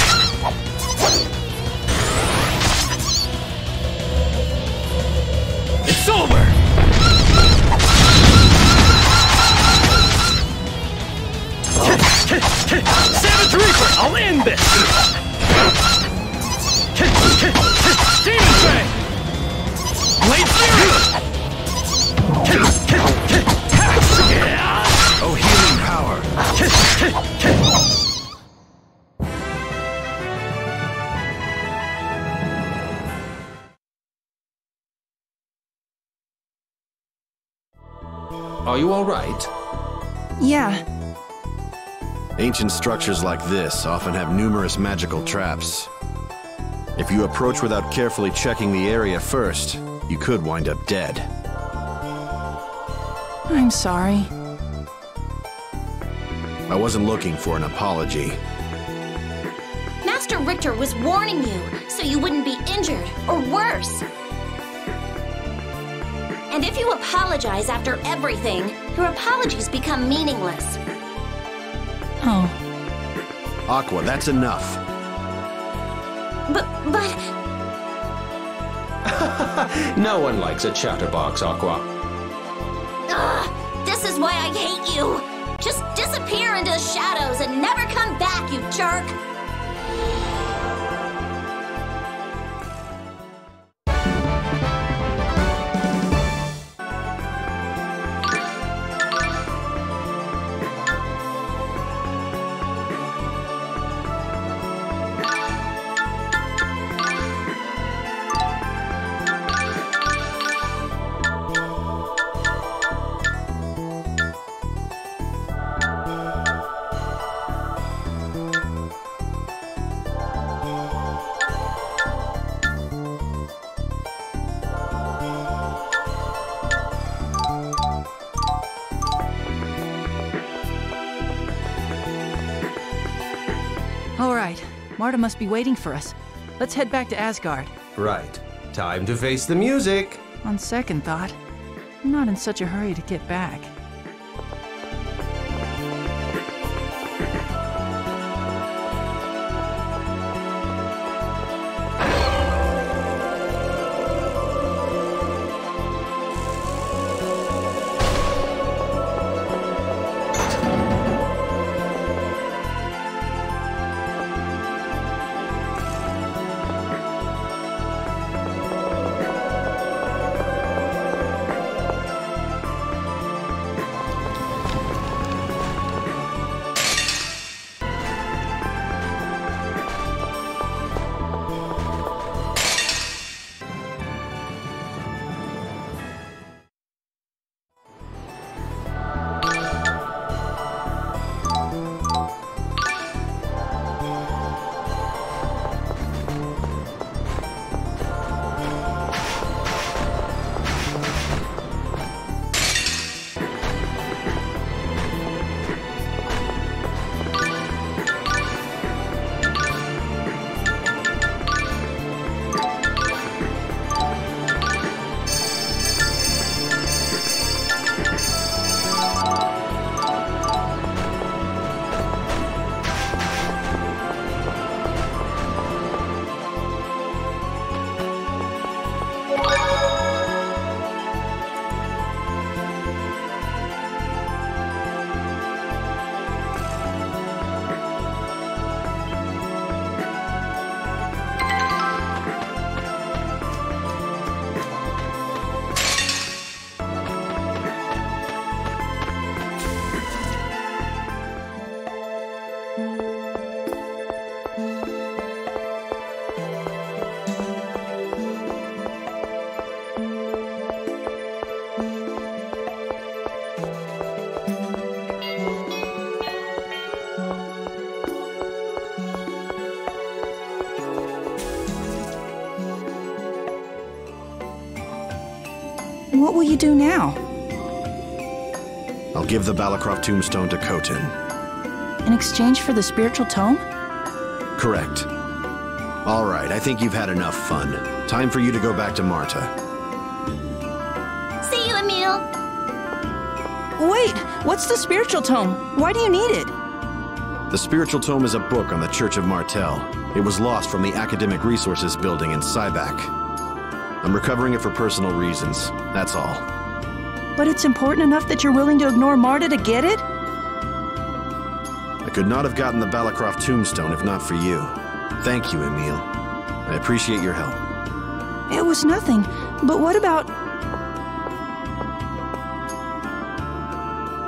It's over! Seventh Reaper, I'll end this! Demon Fang! Blade Fury! Oh, healing power! Are you all right? Yeah. Ancient structures like this often have numerous magical traps. If you approach without carefully checking the area first, you could wind up dead. I'm sorry. I wasn't looking for an apology. Master Richter was warning you, so you wouldn't be injured, or worse. And if you apologize after everything, your apologies become meaningless. Oh. Aqua, that's enough. But... No one likes a chatterbox, Aqua. Ugh, this is why I hate you! Just disappear into the shadows and never come back, you jerk! All right. Marta must be waiting for us. Let's head back to Asgard. Right. Time to face the music. On second thought, I'm not in such a hurry to get back. What will you do now? I'll give the Balacroft tombstone to Khotin. In exchange for the spiritual tome? Correct. All right, I think you've had enough fun. Time for you to go back to Marta. See you, Emil. Wait, what's the spiritual tome? Why do you need it? The spiritual tome is a book on the Church of Martel. It was lost from the Academic Resources building in Sybak. I'm recovering it for personal reasons, that's all. But it's important enough that you're willing to ignore Marta to get it? I could not have gotten the Balacroft tombstone if not for you. Thank you, Emil. I appreciate your help. It was nothing, but what about...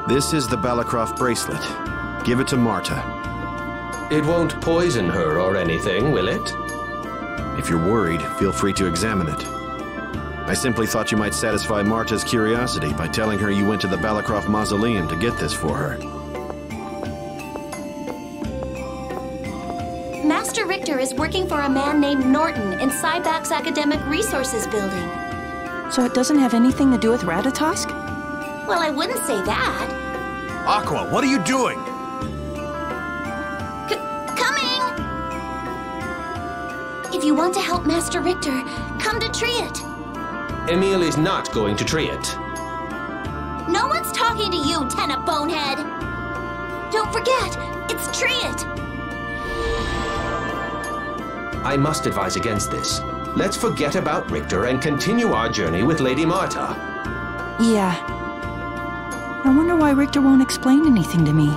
This is the Balacroft bracelet. Give it to Marta. It won't poison her or anything, will it? If you're worried, feel free to examine it. I simply thought you might satisfy Marta's curiosity by telling her you went to the Balacroft mausoleum to get this for her. Master Richter is working for a man named Norton in Sybak's Academic Resources building. So it doesn't have anything to do with Ratatosk? Well, I wouldn't say that. Aqua, what are you doing? Coming! If you want to help Master Richter, come to Triet. Emil is not going to Triet. No one's talking to you, Tenna Bonehead! Don't forget, it's Triet! I must advise against this. Let's forget about Richter and continue our journey with Lady Marta. Yeah. I wonder why Richter won't explain anything to me.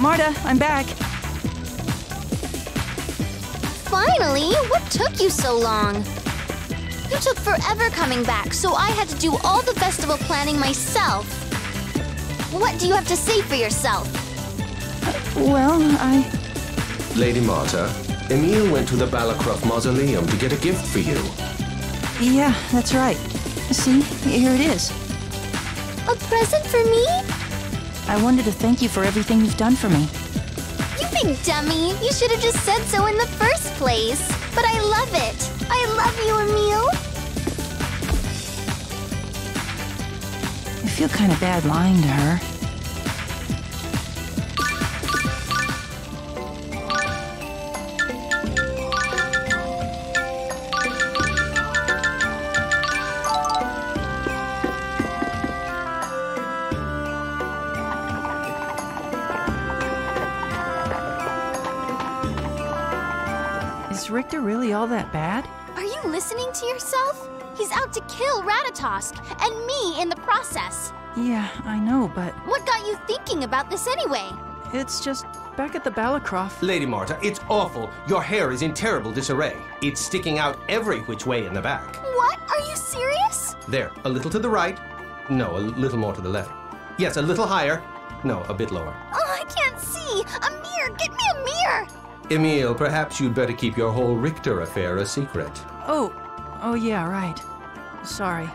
Marta, I'm back. Finally! What took you so long? You took forever coming back, so I had to do all the festival planning myself. What do you have to say for yourself? Lady Marta, Emil went to the Balacroft mausoleum to get a gift for you. Yeah, that's right. See, here it is. A present for me? I wanted to thank you for everything you've done for me. You big dummy! You should have just said so in the first place. But I love it. I love you, Emil. I feel kind of bad lying to her. Is Richter really all that bad? Are you listening to yourself? He's out to kill Ratatosk, and me in the process. Yeah, I know, but... What got you thinking about this anyway? It's just back at the Balacroft. Lady Marta, it's awful. Your hair is in terrible disarray. It's sticking out every which way in the back. What? Are you serious? There, a little to the right. No, a little more to the left. Yes, a little higher. No, a bit lower. Oh, I can't see. A mirror! Get me a mirror! Emil, perhaps you'd better keep your whole Richter affair a secret. Oh yeah, right. Sorry.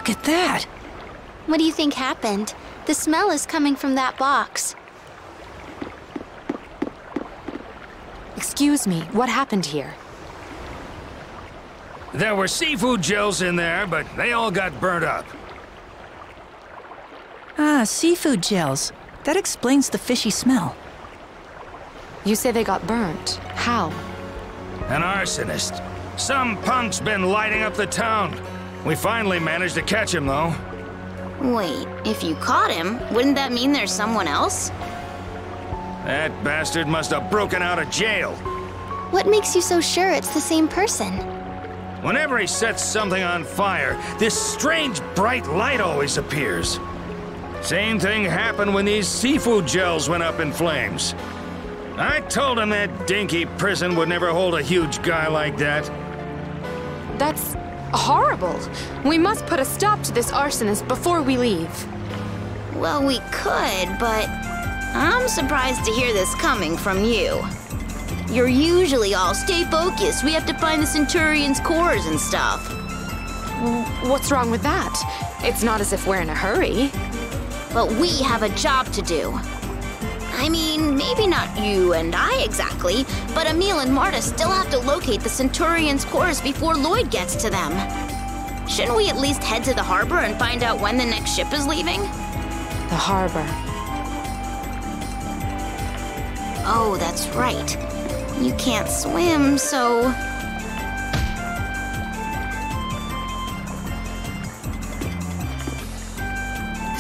Look at that! What do you think happened? The smell is coming from that box. Excuse me, what happened here? There were seafood gels in there, but they all got burnt up. Ah, seafood gels. That explains the fishy smell. You say they got burnt. How? An arsonist. Some punk's been lighting up the town. We finally managed to catch him, though. Wait, if you caught him, wouldn't that mean there's someone else? That bastard must have broken out of jail. What makes you so sure it's the same person? Whenever he sets something on fire, this strange bright light always appears. Same thing happened when these seafood gels went up in flames. I told him that dinky prison would never hold a huge guy like that. That's horrible. We must put a stop to this arsonist before we leave. Well, we could, but I'm surprised to hear this coming from you. You're usually all stay focused. We have to find the Centurion's cores and stuff. What's wrong with that? It's not as if we're in a hurry. But we have a job to do. I mean, maybe not you and I exactly, but Emil and Marta still have to locate the Centurion's cores before Lloyd gets to them. Shouldn't we at least head to the harbor and find out when the next ship is leaving? The harbor. Oh, that's right. You can't swim, so...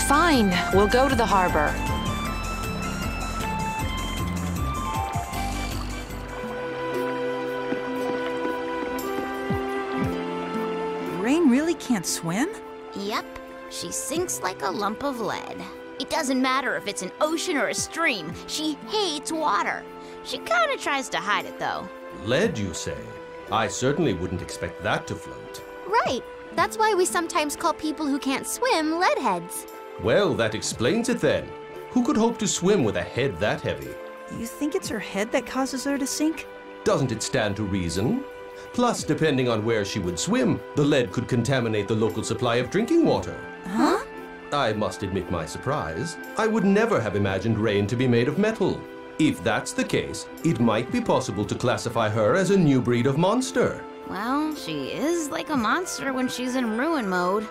Fine, we'll go to the harbor. Rain really can't swim? Yep, she sinks like a lump of lead. It doesn't matter if it's an ocean or a stream, she hates water. She kinda tries to hide it, though. Lead, you say? I certainly wouldn't expect that to float. Right. That's why we sometimes call people who can't swim leadheads. Well, that explains it then. Who could hope to swim with a head that heavy? You think it's her head that causes her to sink? Doesn't it stand to reason? Plus, depending on where she would swim, the lead could contaminate the local supply of drinking water. Huh? I must admit my surprise. I would never have imagined Rain to be made of metal. If that's the case, it might be possible to classify her as a new breed of monster. Well, she is like a monster when she's in ruin mode.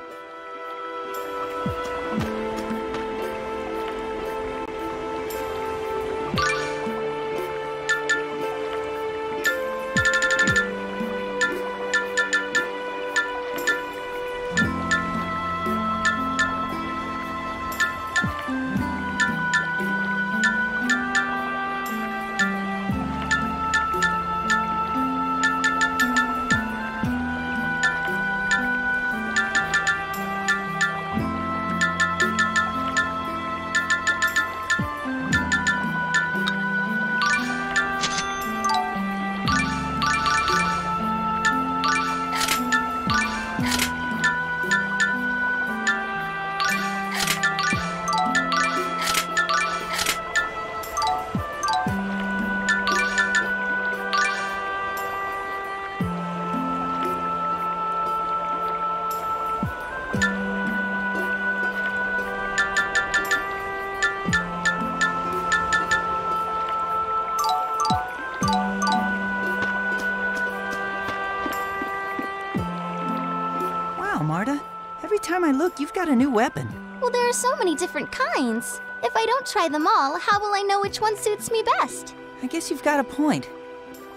Marta. Every time I look, you've got a new weapon. Well, there are so many different kinds. If I don't try them all, how will I know which one suits me best? I guess you've got a point.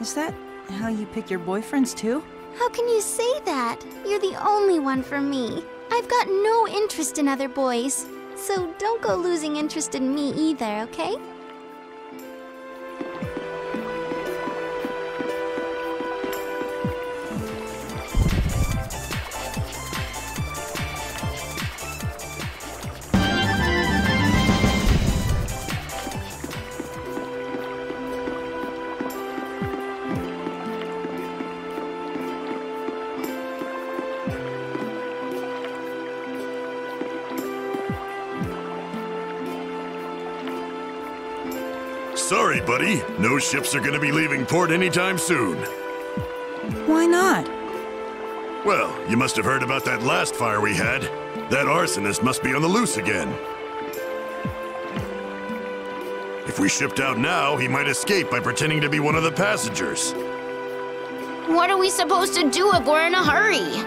Is that how you pick your boyfriends, too? How can you say that? You're the only one for me. I've got no interest in other boys. So don't go losing interest in me either, okay? Sorry, buddy. No ships are gonna be leaving port anytime soon. Why not? Well, you must have heard about that last fire we had. That arsonist must be on the loose again. If we shipped out now, he might escape by pretending to be one of the passengers. What are we supposed to do if we're in a hurry?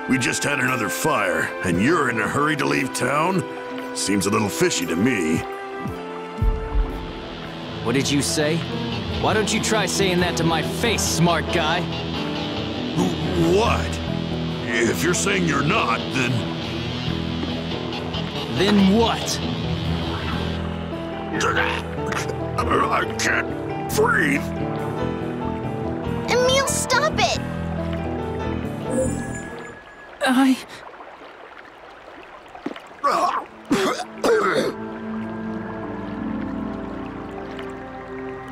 We just had another fire, and you're in a hurry to leave town? Seems a little fishy to me. What did you say? Why don't you try saying that to my face, smart guy? What? If you're saying you're not, then... Then what? I can't breathe. Emil, stop it!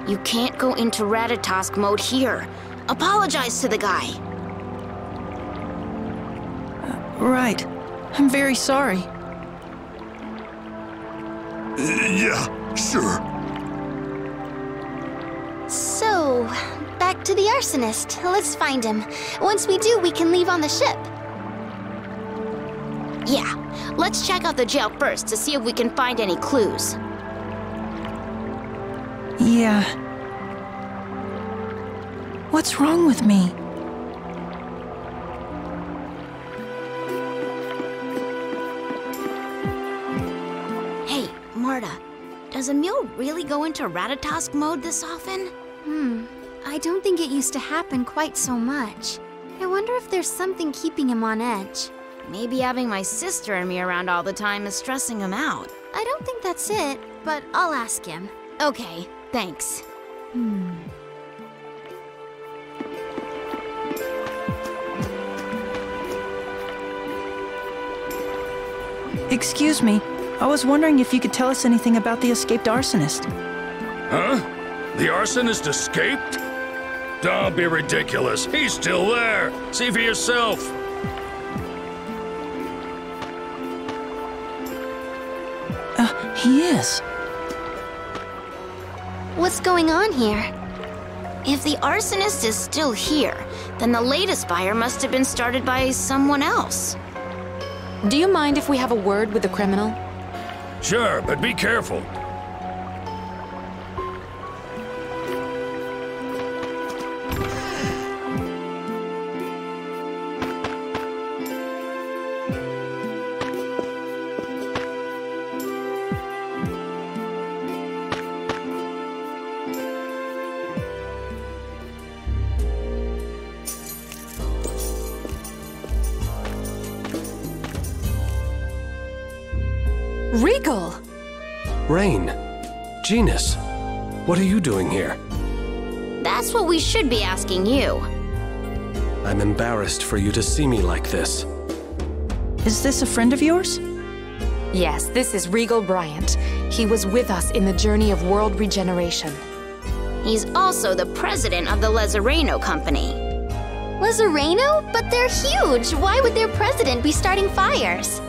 You can't go into Ratatosk mode here. Apologize to the guy. Right. I'm very sorry. Yeah, sure. So, back to the arsonist. Let's find him. Once we do, we can leave on the ship. Yeah, let's check out the jail first to see if we can find any clues. Yeah. What's wrong with me? Hey, Marta, does Emil really go into Ratatosk mode this often? I don't think it used to happen quite so much. I wonder if there's something keeping him on edge. Maybe having my sister and me around all the time is stressing him out. I don't think that's it, but I'll ask him. Okay, thanks. Excuse me. I was wondering if you could tell us anything about the escaped arsonist. Huh? The arsonist escaped? Don't be ridiculous. He's still there. See for yourself. He is. What's going on here? If the arsonist is still here, then the latest fire must have been started by someone else. Do you mind if we have a word with the criminal? Sure, but be careful. Regal! Rain. Genus. What are you doing here? That's what we should be asking you. I'm embarrassed for you to see me like this. Is this a friend of yours? Yes, this is Regal Bryant. He was with us in the journey of world regeneration. He's also the president of the Lezareno Company. Lezareno? But they're huge! Why would their president be starting fires?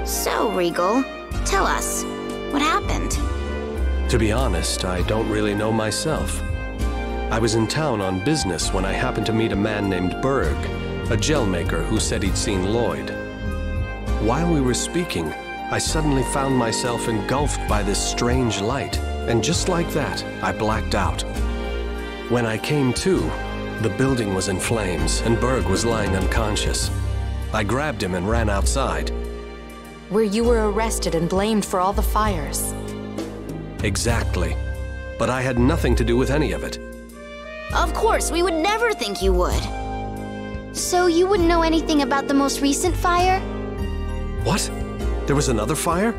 So, Regal, tell us, what happened? To be honest, I don't really know myself. I was in town on business when I happened to meet a man named Berg, a gel maker who said he'd seen Lloyd. While we were speaking, I suddenly found myself engulfed by this strange light, and just like that, I blacked out. When I came to, the building was in flames, and Berg was lying unconscious. I grabbed him and ran outside. Where you were arrested and blamed for all the fires. Exactly. But I had nothing to do with any of it. Of course, we would never think you would. So you wouldn't know anything about the most recent fire? What? There was another fire?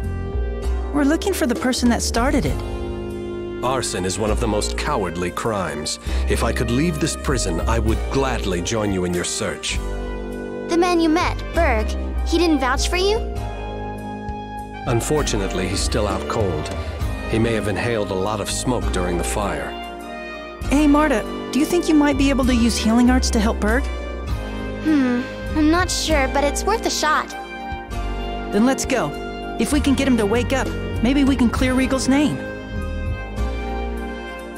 We're looking for the person that started it. Arson is one of the most cowardly crimes. If I could leave this prison, I would gladly join you in your search. The man you met, Berg, he didn't vouch for you? Unfortunately, he's still out cold. He may have inhaled a lot of smoke during the fire. Hey, Marta, do you think you might be able to use healing arts to help Berg? I'm not sure, but it's worth a shot. Then let's go. If we can get him to wake up, maybe we can clear Regal's name.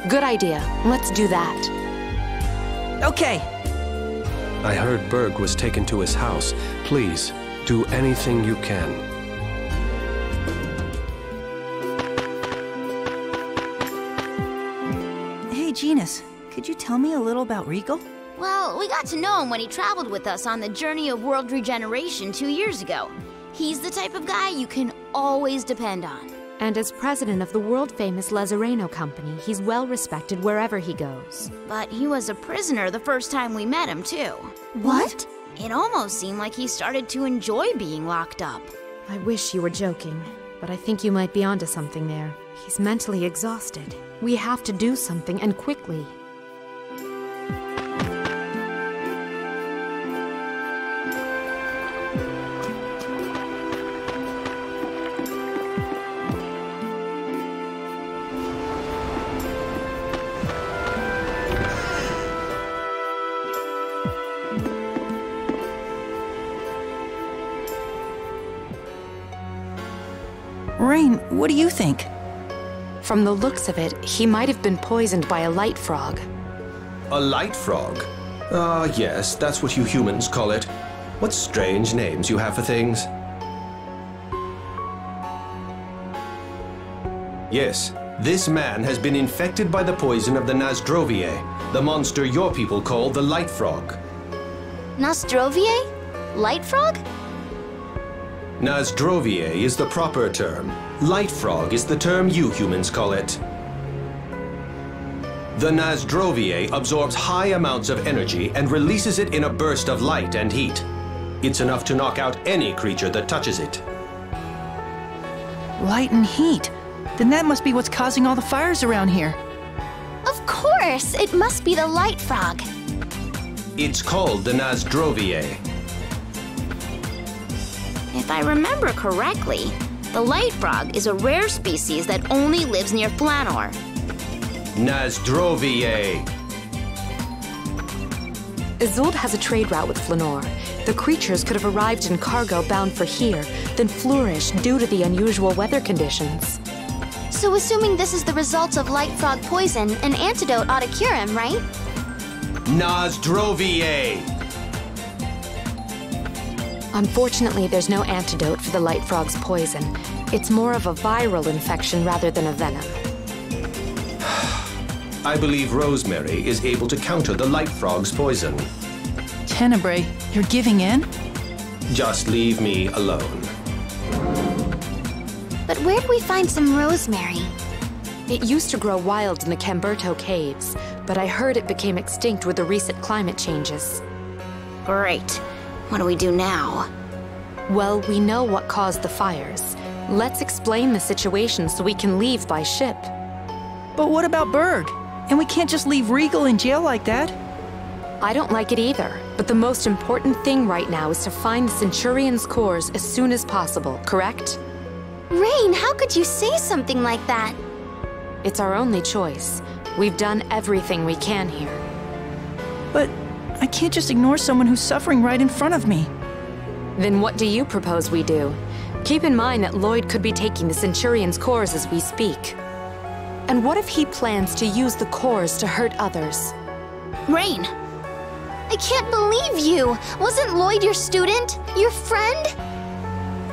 Good idea. Let's do that. Okay. I heard Berg was taken to his house. Please, do anything you can. Hey, Genus, could you tell me a little about Regal? Well, we got to know him when he traveled with us on the journey of world regeneration 2 years ago. He's the type of guy you can always depend on. And as president of the world-famous Lazareno Company, he's well-respected wherever he goes. But he was a prisoner the first time we met him, too. What? It almost seemed like he started to enjoy being locked up. I wish you were joking, but I think you might be onto something there. He's mentally exhausted. We have to do something, and quickly. Rain, what do you think? From the looks of it, he might have been poisoned by a light frog. A light frog? Ah, yes, that's what you humans call it. What strange names you have for things. Yes, this man has been infected by the poison of the Nasdrovier, the monster your people call the light frog. Nostrovier? Light frog? Nasdrovier is the proper term. Light frog is the term you humans call it. The Nasdrovier absorbs high amounts of energy and releases it in a burst of light and heat. It's enough to knock out any creature that touches it. Light and heat? Then that must be what's causing all the fires around here. Of course! It must be the light frog. It's called the Nasdrovier. If I remember correctly, the light frog is a rare species that only lives near Flanor. Nasdrovier. Isolde has a trade route with Flanor. The creatures could have arrived in cargo bound for here, then flourished due to the unusual weather conditions. So assuming this is the result of light frog poison, an antidote ought to cure him, right? Nasdrovier. Unfortunately, there's no antidote for the light frog's poison. It's more of a viral infection rather than a venom. I believe Rosemary is able to counter the light frog's poison. Tenebrae, you're giving in? Just leave me alone. But where do we find some rosemary? It used to grow wild in the Camberto caves, but I heard it became extinct with the recent climate changes. Great. What do we do now? Well, we know what caused the fires. Let's explain the situation so we can leave by ship. But what about Berg? And we can't just leave Regal in jail like that. I don't like it either, but the most important thing right now is to find the Centurion's cores as soon as possible, correct? Rain, how could you say something like that? It's our only choice. We've done everything we can here. But I can't just ignore someone who's suffering right in front of me. Then what do you propose we do? Keep in mind that Lloyd could be taking the Centurion's cores as we speak. And what if he plans to use the cores to hurt others? Rain! I can't believe you! Wasn't Lloyd your student? Your friend?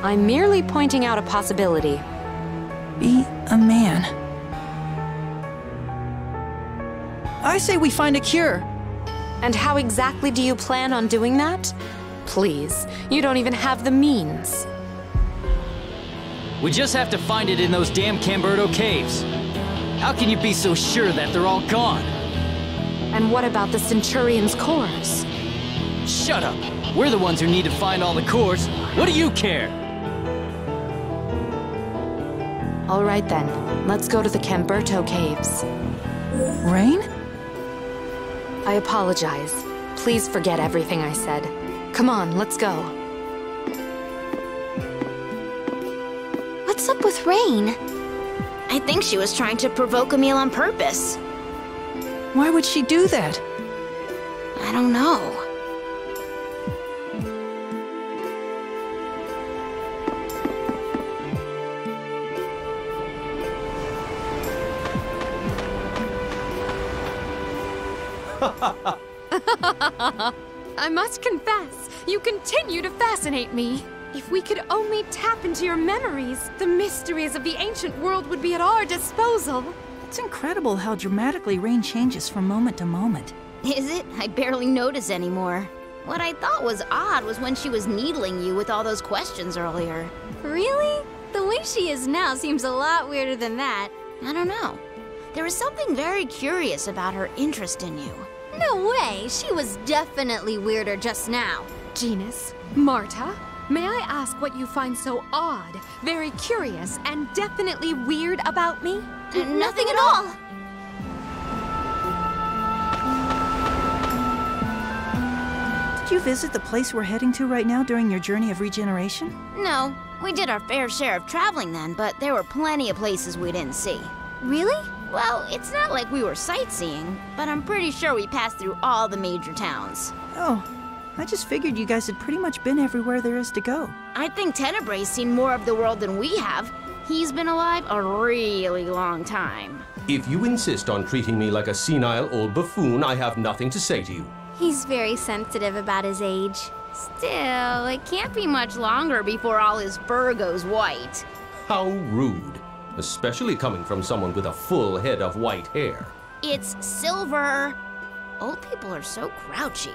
I'm merely pointing out a possibility. Be a man. I say we find a cure. And how exactly do you plan on doing that? Please, you don't even have the means. We just have to find it in those damn Camberto caves. How can you be so sure that they're all gone? And what about the Centurion's cores? Shut up! We're the ones who need to find all the cores. What do you care? All right then, let's go to the Camberto caves. Rain? I apologize. Please forget everything I said. Come on, let's go. What's up with Rain? I think she was trying to provoke Emil on purpose. Why would she do that? I don't know. I must confess, you continue to fascinate me. If we could only tap into your memories, the mysteries of the ancient world would be at our disposal. It's incredible how dramatically Rain changes from moment to moment. Is it? I barely notice anymore. What I thought was odd was when she was needling you with all those questions earlier. Really? The way she is now seems a lot weirder than that. I don't know. There was something very curious about her interest in you. No way! She was definitely weirder just now. Genus, Marta, may I ask what you find so odd, very curious, and definitely weird about me? Nothing at all! Did you visit the place we're heading to right now during your journey of regeneration? No, we did our fair share of traveling then, but there were plenty of places we didn't see. Really? Well, it's not like we were sightseeing, but I'm pretty sure we passed through all the major towns. Oh, I just figured you guys had pretty much been everywhere there is to go. I think Tenebrae's seen more of the world than we have. He's been alive a really long time. If you insist on treating me like a senile old buffoon, I have nothing to say to you. He's very sensitive about his age. Still, it can't be much longer before all his fur goes white. How rude. Especially coming from someone with a full head of white hair. It's silver. Old people are so grouchy.